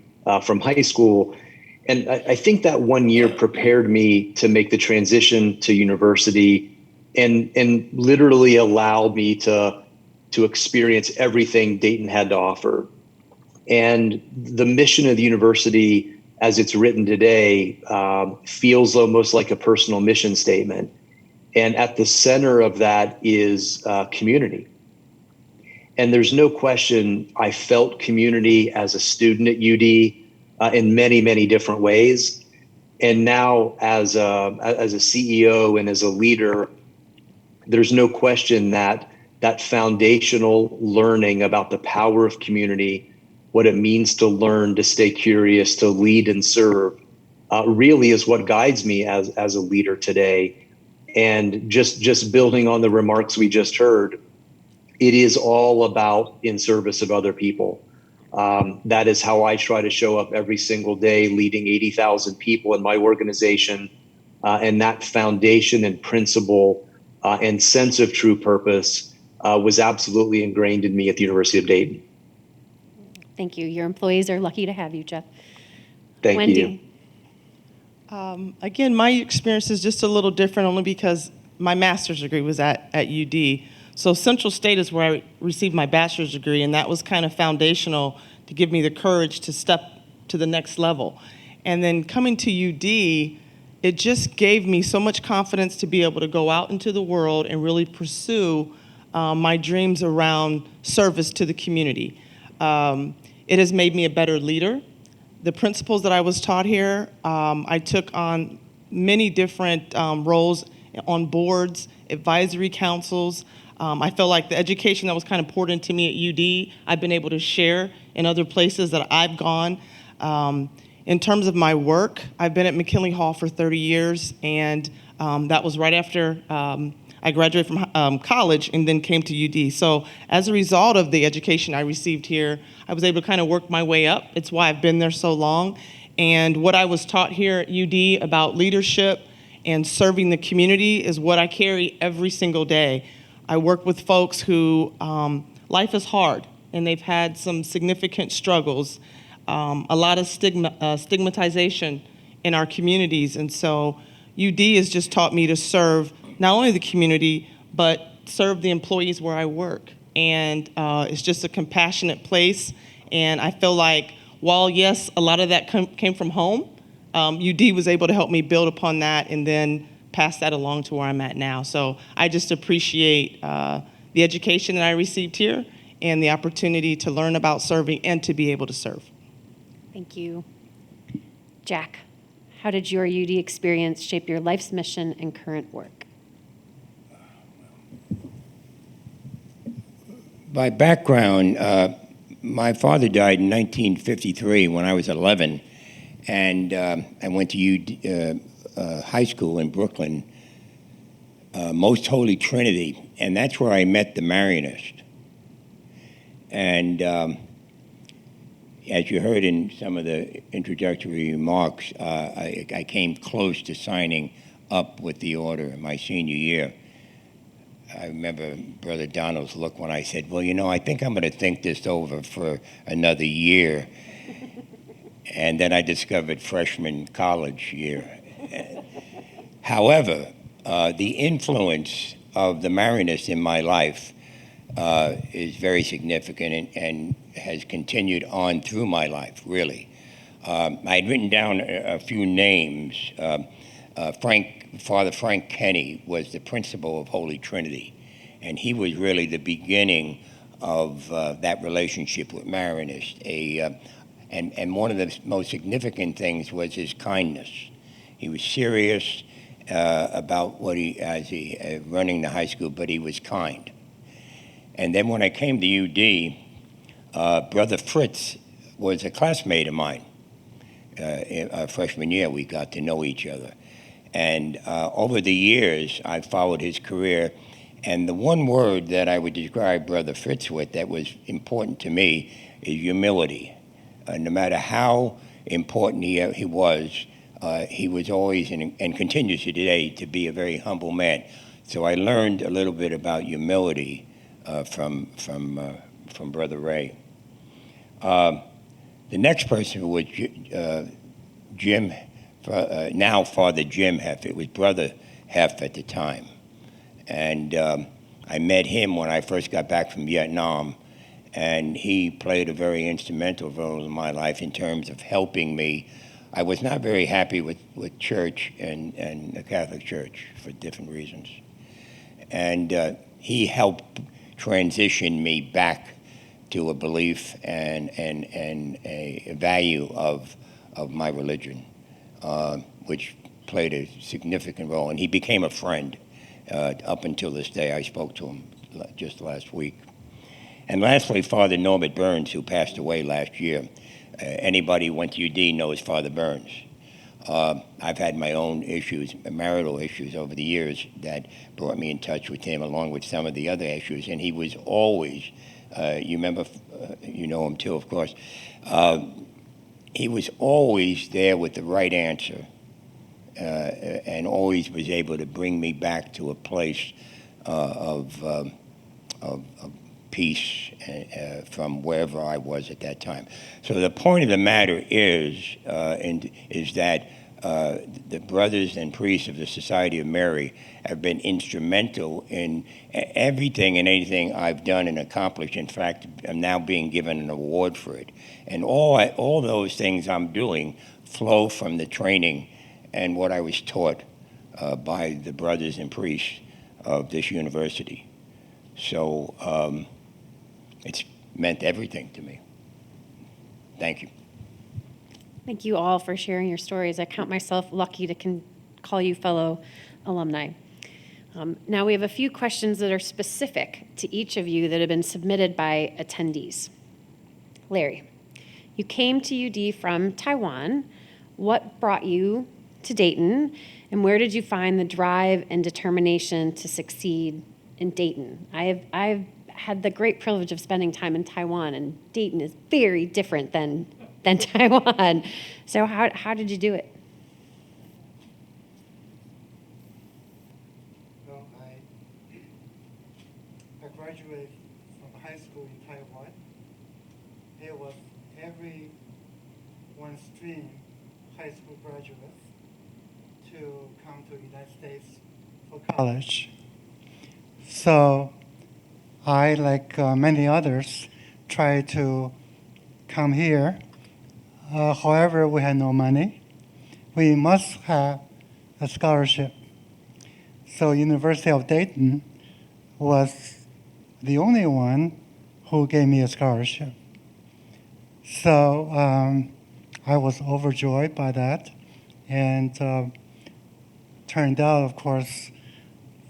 from high school. And I think that 1 year prepared me to make the transition to university and literally allowed me to experience everything Dayton had to offer. And the mission of the university, as it's written today, feels almost like a personal mission statement. And at the center of that is community. And there's no question I felt community as a student at UD in many, many different ways. And now as a CEO and as a leader, there's no question that foundational learning about the power of community, what it means to learn, to stay curious, to lead and serve, really is what guides me as a leader today. And just building on the remarks we just heard, it is all about in service of other people. That is how I try to show up every single day, leading 80,000 people in my organization. And that foundation and principle and sense of true purpose was absolutely ingrained in me at the University of Dayton. Thank you. Your employees are lucky to have you, Jeff. Thank Wendy. you. Again, my experience is just a little different only because my master's degree was at UD. So Central State is where I received my bachelor's degree, and that was kind of foundational to give me the courage to step to the next level. And then coming to UD, it just gave me so much confidence to be able to go out into the world and really pursue my dreams around service to the community. It has made me a better leader. The principles that I was taught here, I took on many different roles on boards, advisory councils. I felt like the education that was kind of poured into me at UD, I've been able to share in other places that I've gone. In terms of my work, I've been at McKinley Hall for 30 years, and that was right after I graduated from college and then came to UD. So as a result of the education I received here, I was able to kind of work my way up. It's why I've been there so long. And what I was taught here at UD about leadership and serving the community is what I carry every single day. I work with folks who life is hard and they've had some significant struggles, a lot of stigmatization in our communities. And so UD has just taught me to serve not only the community, but serve the employees where I work. And it's just a compassionate place. And I feel like while, yes, a lot of that came from home, UD was able to help me build upon that and then pass that along to where I'm at now. So I just appreciate the education that I received here and the opportunity to learn about serving and to be able to serve. Thank you. Jack, how did your UD experience shape your life's mission and current work? By background, my father died in 1953 when I was 11, and I went to high school in Brooklyn, Most Holy Trinity, and that's where I met the Marionist. And as you heard in some of the introductory remarks, I came close to signing up with the order in my senior year. I remember Brother Donald's look when I said, well, you know, I think I'm going to think this over for another year. And then I discovered freshman college year. However, the influence of the Marinists in my life is very significant and has continued on through my life, really. I had written down a few names. Father Frank Kenny was the principal of Holy Trinity, and he was really the beginning of that relationship with Marinists. And one of the most significant things was his kindness. He was serious about what he running the high school, but he was kind. And then when I came to UD, Brother Fritz was a classmate of mine. In our freshman year, we got to know each other. And over the years, I followed his career. And the one word that I would describe Brother Fritz with that was important to me is humility. No matter how important he was always and continues to today to be a very humble man. So I learned a little bit about humility from Brother Ray. The next person was Jim. Now Father Jim Heff. It was Brother Heff at the time. And I met him when I first got back from Vietnam, and he played a very instrumental role in my life in terms of helping me. I was not very happy with church and the Catholic Church for different reasons. And he helped transition me back to a belief and a value of my religion. Which played a significant role. And he became a friend up until this day. I spoke to him just last week. And lastly, Father Norbert Burns, who passed away last year. Anybody who went to UD knows Father Burns. I've had my own issues, marital issues over the years that brought me in touch with him along with some of the other issues. And he was always, you remember, you know him too, of course, he was always there with the right answer and always was able to bring me back to a place of peace from wherever I was at that time. So the point of the matter is that the brothers and priests of the Society of Mary have been instrumental in everything and anything I've done and accomplished. In fact, I'm now being given an award for it. And all those things I'm doing flow from the training and what I was taught by the brothers and priests of this university. So it's meant everything to me. Thank you. Thank you all for sharing your stories. I count myself lucky to call you fellow alumni. Now we have a few questions that are specific to each of you that have been submitted by attendees. Larry, you came to UD from Taiwan. What brought you to Dayton, and where did you find the drive and determination to succeed in Dayton? I've had the great privilege of spending time in Taiwan, and Dayton is very different than than Taiwan. So how did you do it? Well, I graduated from high school in Taiwan. It was every one stream high school graduates to come to the United States for college. So I, like many others, tried to come here. However, we had no money. We must have a scholarship. So University of Dayton was the only one who gave me a scholarship. So I was overjoyed by that, and turned out, of course,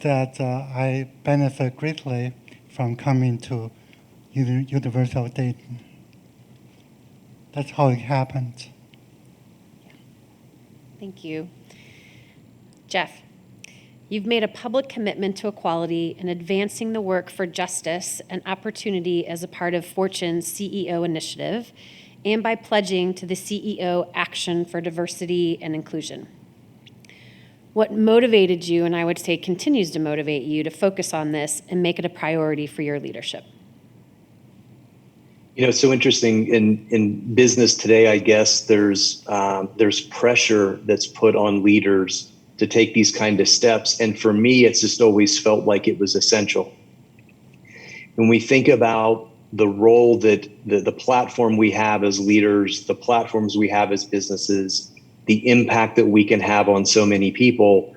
that I benefit greatly from coming to University of Dayton. That's how it happened. Thank you. Jeff, you've made a public commitment to equality and advancing the work for justice and opportunity as a part of Fortune's CEO initiative and by pledging to the CEO Action for Diversity and Inclusion. What motivated you, and I would say continues to motivate you, to focus on this and make it a priority for your leadership? You know, it's so interesting in business today. I guess there's pressure that's put on leaders to take these kind of steps, and for me, it's just always felt like it was essential. When we think about the role that the platform we have as leaders, the platforms we have as businesses, the impact that we can have on so many people,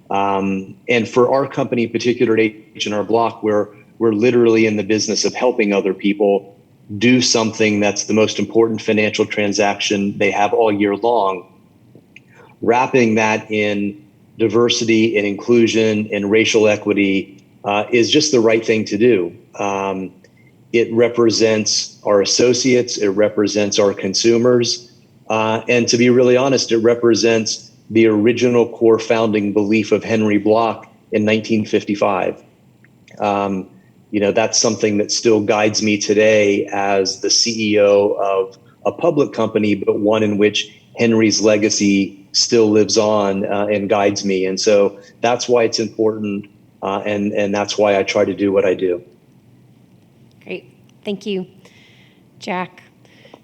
and for our company in particular, at H&R Block, we're literally in the business of helping other people do something that's the most important financial transaction they have all year long. Wrapping that in diversity and inclusion and racial equity is just the right thing to do. It represents our associates, it represents our consumers, and to be really honest, it represents the original core founding belief of Henry Block in 1955. You know, that's something that still guides me today as the CEO of a public company, but one in which Henry's legacy still lives on and guides me. And so that's why it's important, and that's why I try to do what I do. Great. Thank you. Jack,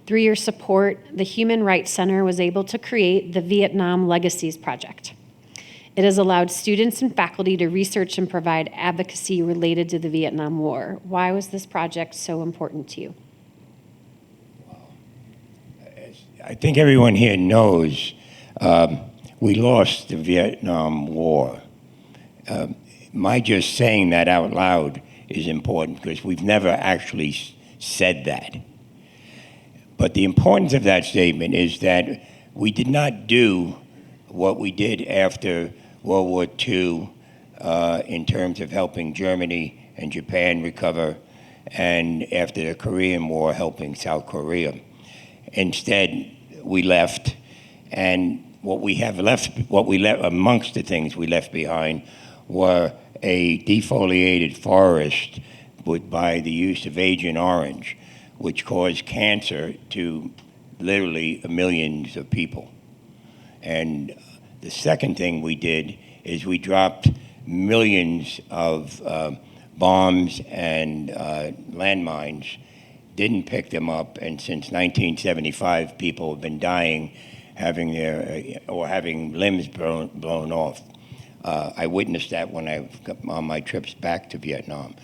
through your support, the Human Rights Center was able to create the Vietnam Legacies Project. It has allowed students and faculty to research and provide advocacy related to the Vietnam War. Why was this project so important to you? I think everyone here knows we lost the Vietnam War. My just saying that out loud is important because we've never actually said that. But the importance of that statement is that we did not do what we did after World War II in terms of helping Germany and Japan recover, and after the Korean War, helping South Korea. Instead, we left, and what we left amongst the things we left behind were a defoliated forest by the use of Agent Orange, which caused cancer to literally millions of people. And the second thing we did is we dropped millions of bombs and landmines, didn't pick them up, and since 1975, people have been dying, having limbs blown off. I witnessed that when I on my trips back to Vietnam.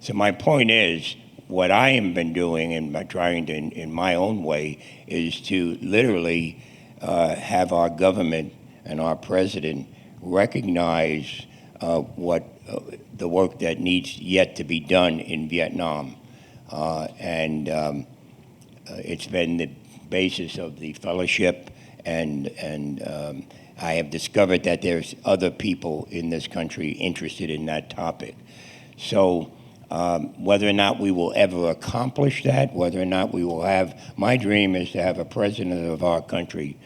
So my point is, what I have been doing and trying to, in my own way, is to literally have our government and our president recognize the work that needs yet to be done in Vietnam. It's been the basis of the fellowship, and I have discovered that there's other people in this country interested in that topic. So whether or not we will ever accomplish that, whether or not we will have, my dream is to have a president of our country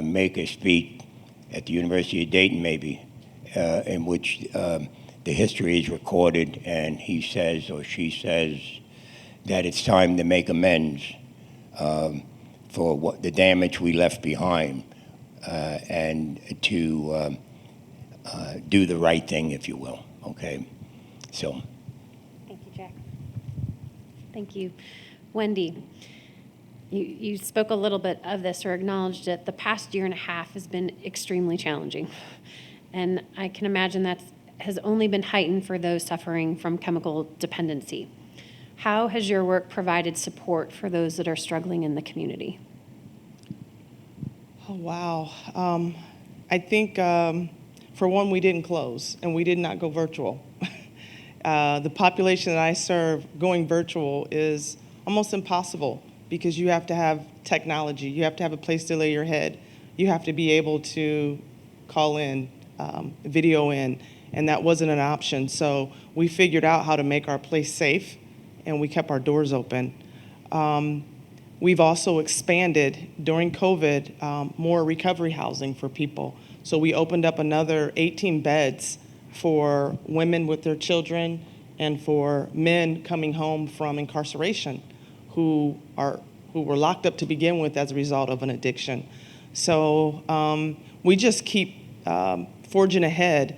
make a speech at the University of Dayton, maybe, in which the history is recorded, and he says or she says that it's time to make amends for what the damage we left behind, and to do the right thing, if you will. Okay, so. Thank you, Jack. Thank you. Wendy, you spoke a little bit of this or acknowledged it. The past year and a half has been extremely challenging. And I can imagine that has only been heightened for those suffering from chemical dependency. How has your work provided support for those that are struggling in the community? Oh, wow. I think, for one, we didn't close, and we did not go virtual. The population that I serve, going virtual is almost impossible because you have to have technology. You have to have a place to lay your head. You have to be able to call in, video in, and that wasn't an option. So we figured out how to make our place safe, and we kept our doors open. We've also expanded during COVID more recovery housing for people. So we opened up another 18 beds for women with their children and for men coming home from incarceration who were locked up to begin with as a result of an addiction. So we just keep forging ahead.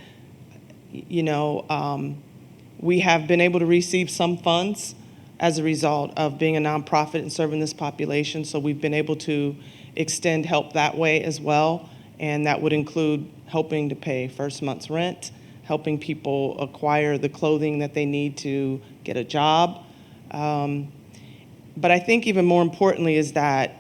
You know, we have been able to receive some funds as a result of being a nonprofit and serving this population. So we've been able to extend help that way as well. And that would include helping to pay first month's rent, helping people acquire the clothing that they need to get a job. But I think even more importantly is that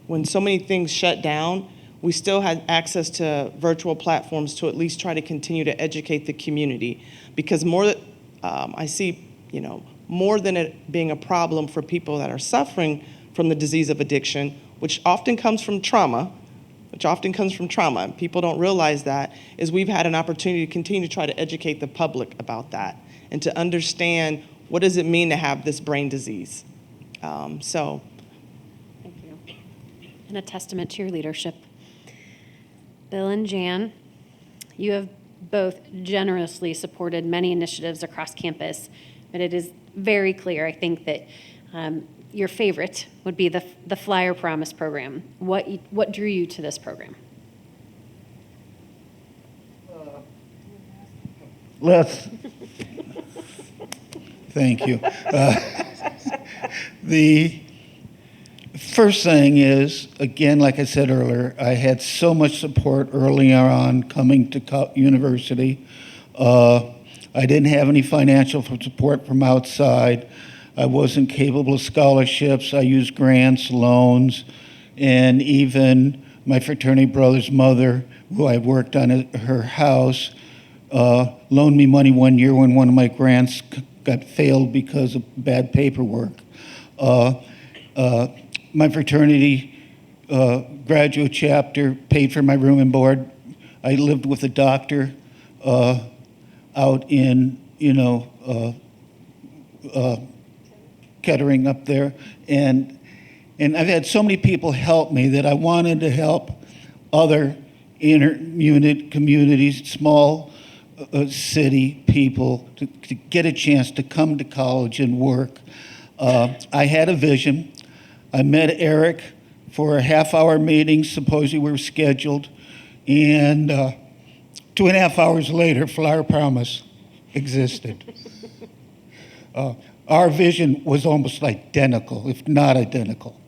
when so many things shut down, we still had access to virtual platforms to at least try to continue to educate the community. Because I see, you know, more than it being a problem for people that are suffering from the disease of addiction, which often comes from trauma, and people don't realize that, is we've had an opportunity to continue to try to educate the public about that and to understand what does it mean to have this brain disease. Thank you. And a testament to your leadership. Bill and Jan, you have both generously supported many initiatives across campus, but it is very clear, I think, that your favorite would be the Flyer Promise program. What drew you to this program? Thank you. The first thing is, again, like I said earlier, I had so much support early on coming to university. I didn't have any financial support from outside. I wasn't capable of scholarships. I used grants, loans, and even my fraternity brother's mother, who I worked on at her house, loaned me money one year when one of my grants got failed because of bad paperwork. My fraternity graduate chapter paid for my room and board. I lived with a doctor out in, Kettering up there, and I've had so many people help me that I wanted to help other inter-unit communities, small city people to get a chance to come to college and work. I had a vision. I met Eric for a half-hour meeting, supposedly we were scheduled, and 2.5 hours later, Flyer Promise existed. Our vision was almost identical, if not identical.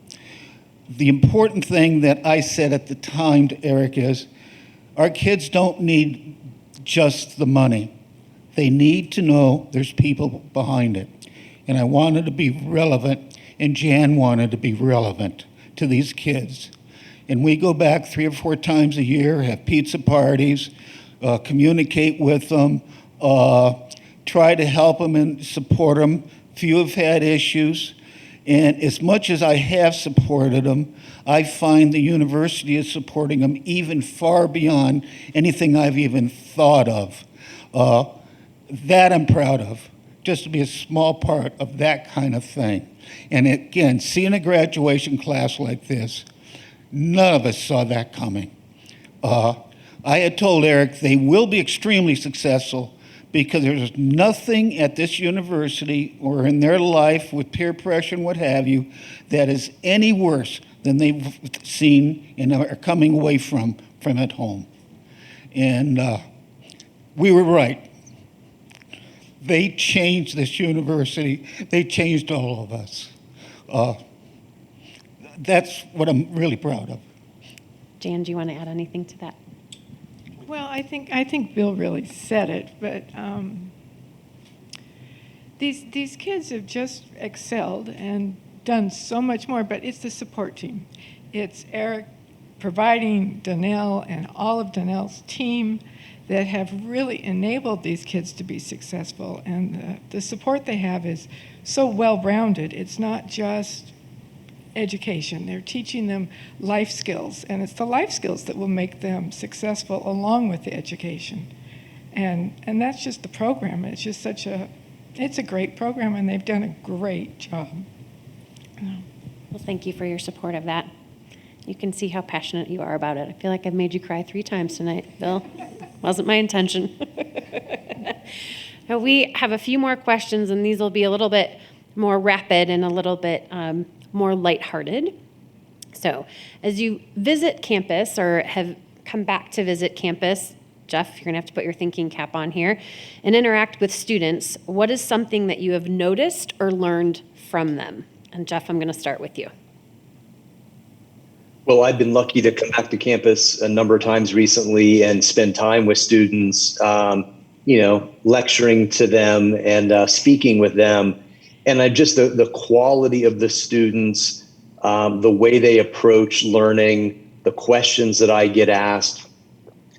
The important thing that I said at the time to Eric is, our kids don't need just the money. They need to know there's people behind it. And I wanted to be relevant, and Jan wanted to be relevant to these kids. And we go back 3 or 4 times a year, have pizza parties, communicate with them, try to help them and support them. Few have had issues, and as much as I have supported them, I find the university is supporting them even far beyond anything I've even thought of. That I'm proud of, just to be a small part of that kind of thing. And again, seeing a graduation class like this, none of us saw that coming. I had told Eric they will be extremely successful, because there's nothing at this university or in their life with peer pressure and what have you that is any worse than they've seen and are coming away from at home. And we were right. They changed this university. They changed all of us. That's what I'm really proud of. Jan, do you want to add anything to that? Well, I think Bill really said it, but these kids have just excelled and done so much more, but it's the support team. It's Eric providing Donnell and all of Donnell's team that have really enabled these kids to be successful, and the support they have is so well-rounded. It's not just education. They're teaching them life skills, and it's the life skills that will make them successful along with the education. And that's just the program. It's just it's a great program, and they've done a great job. Well, thank you for your support of that. You can see how passionate you are about it. I feel like I've made you cry 3 times tonight, Bill. Wasn't my intention. Now, we have a few more questions, and these will be a little bit more rapid and a little bit more lighthearted. So, as you visit campus or have come back to visit campus, Jeff, you're going to have to put your thinking cap on here, and interact with students, what is something that you have noticed or learned from them? And Jeff, I'm going to start with you. Well, I've been lucky to come back to campus a number of times recently and spend time with students, lecturing to them and speaking with them. And the quality of the students, the way they approach learning, the questions that I get asked.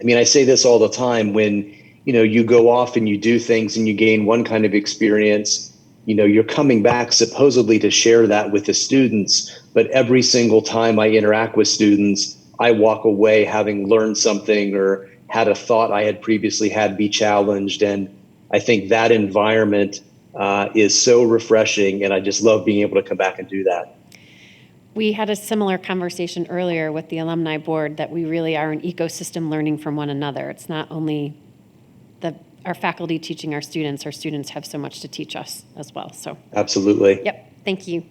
I mean, I say this all the time when, you go off and you do things and you gain one kind of experience, you're coming back supposedly to share that with the students. But every single time I interact with students, I walk away having learned something or had a thought I had previously had be challenged. And I think that environment is so refreshing, and I just love being able to come back and do that. We had a similar conversation earlier with the alumni board that we really are an ecosystem learning from one another. It's not only our faculty teaching our students have so much to teach us as well. So absolutely. Yep. Thank you.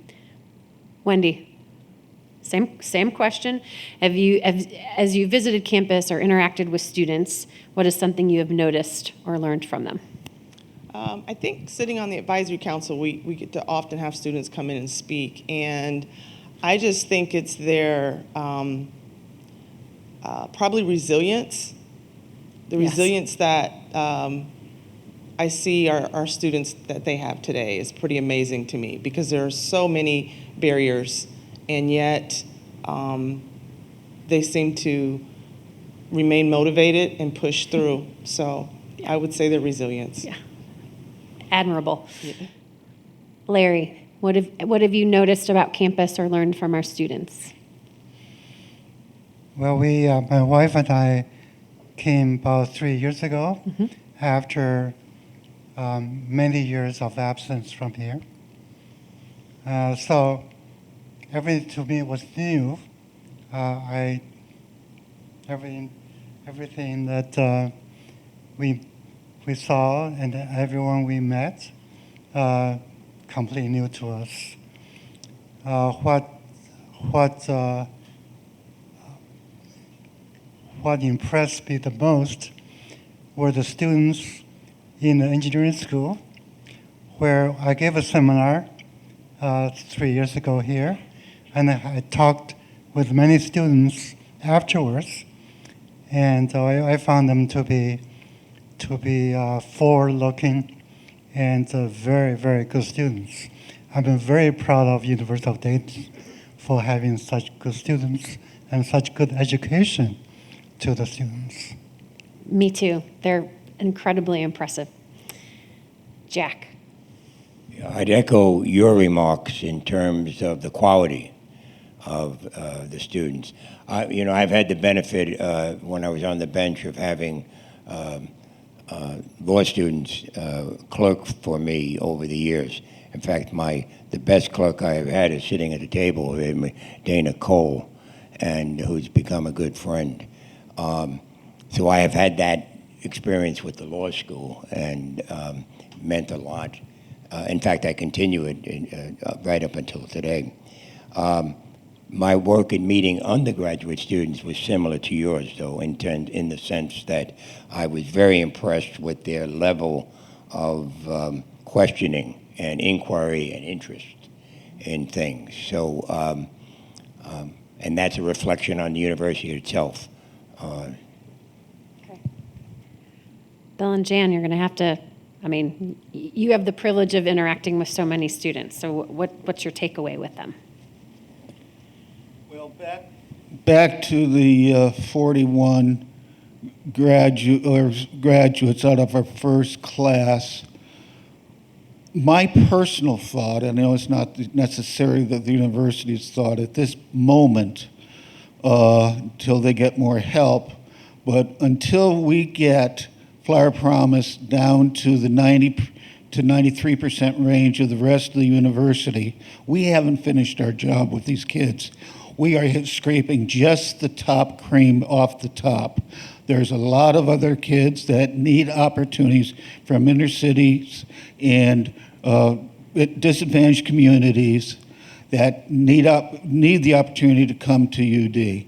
Wendy, same question. As you visited campus or interacted with students, what is something you have noticed or learned from them? I think sitting on the advisory council, we get to often have students come in and speak, and I just think it's their probably resilience, resilience that I see our students that they have today is pretty amazing to me, because there are so many barriers, and yet they seem to remain motivated and push through. So I would say their resilience. Yeah. Admirable. Yeah. Larry, what have you noticed about campus or learned from our students? Well, my wife and I came about 3 years ago after many years of absence from here. So everything to me was new. Everything that we saw and everyone we met, completely new to us. What impressed me the most were the students in the engineering school, where I gave a seminar 3 years ago here, and I talked with many students afterwards, and I found them to be forward-looking and very, very good students. I've been very proud of University of Dayton for having such good students and such good education to the students. Me too. They're incredibly impressive. Jack. I'd echo your remarks in terms of the quality of the students. I've had the benefit when I was on the bench of having law students clerk for me over the years. In fact, the best clerk I have had is sitting at the table with Dana Cole, and who's become a good friend. So I have had that experience with the law school and meant a lot. In fact, I continue it right up until today. My work in meeting undergraduate students was similar to yours, though, in the sense that I was very impressed with their level of questioning and inquiry and interest in things. So, and that's a reflection on the university itself. Okay. Bill and Jan, you're going to have to, I mean, you have the privilege of interacting with so many students. So what's your takeaway with them? Well, back to the 41 graduates out of our first class. My personal thought, and I know it's not necessarily that the university's thought at this moment, till they get more help, but until we get Flower Promise down to the 90 to 93% range of the rest of the university, we haven't finished our job with these kids. We are scraping just the top cream off the top. There's a lot of other kids that need opportunities from inner cities and disadvantaged communities that need the opportunity to come to UD.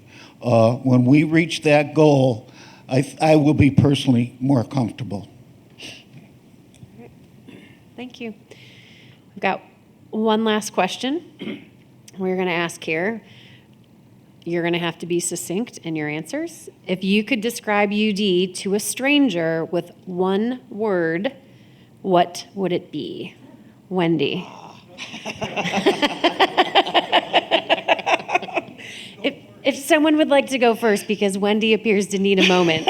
When we reach that goal, I will be personally more comfortable. Thank you. We've got one last question we're going to ask here. You're going to have to be succinct in your answers. If you could describe UD to a stranger with one word, what would it be? Wendy. If someone would like to go first, because Wendy appears to need a moment.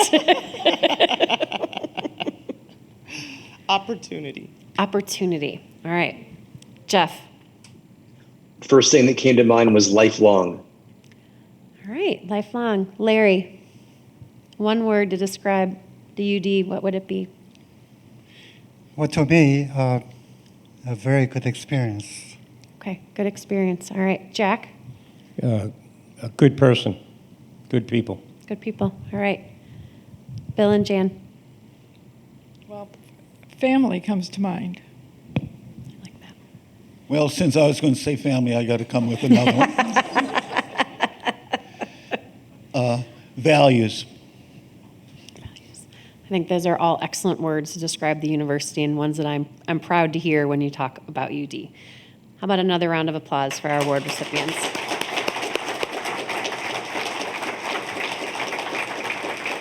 Opportunity. Opportunity. All right. Jeff. First thing that came to mind was lifelong. All right. Lifelong. Larry. One word to describe the UD. What would it be? Well, to me, a very good experience. Okay. Good experience. All right. Jack. A good person, good people. Good people. All right. Bill and Jan. Well, family comes to mind. Well, since I was going to say family, I got to come with another one. Values. I think those are all excellent words to describe the university and ones that I'm proud to hear when you talk about UD. How about another round of applause for our award recipients?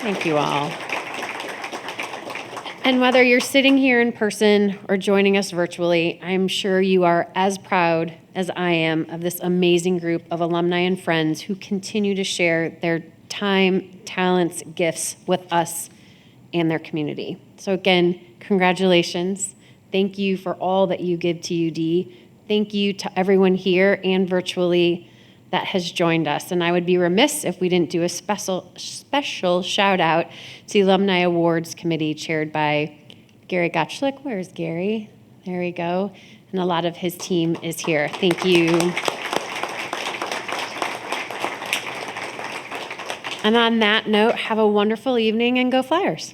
Thank you all. And whether you're sitting here in person or joining us virtually, I'm sure you are as proud as I am of this amazing group of alumni and friends who continue to share their time, talents, gifts with us and their community. So again, congratulations. Thank you for all that you give to UD. Thank you to everyone here and virtually that has joined us. And I would be remiss if we didn't do a special shout out to the Alumni Awards Committee chaired by Gary Gottschlick. Where's Gary? There we go. And a lot of his team is here. Thank you. And on that note, have a wonderful evening and go Flyers.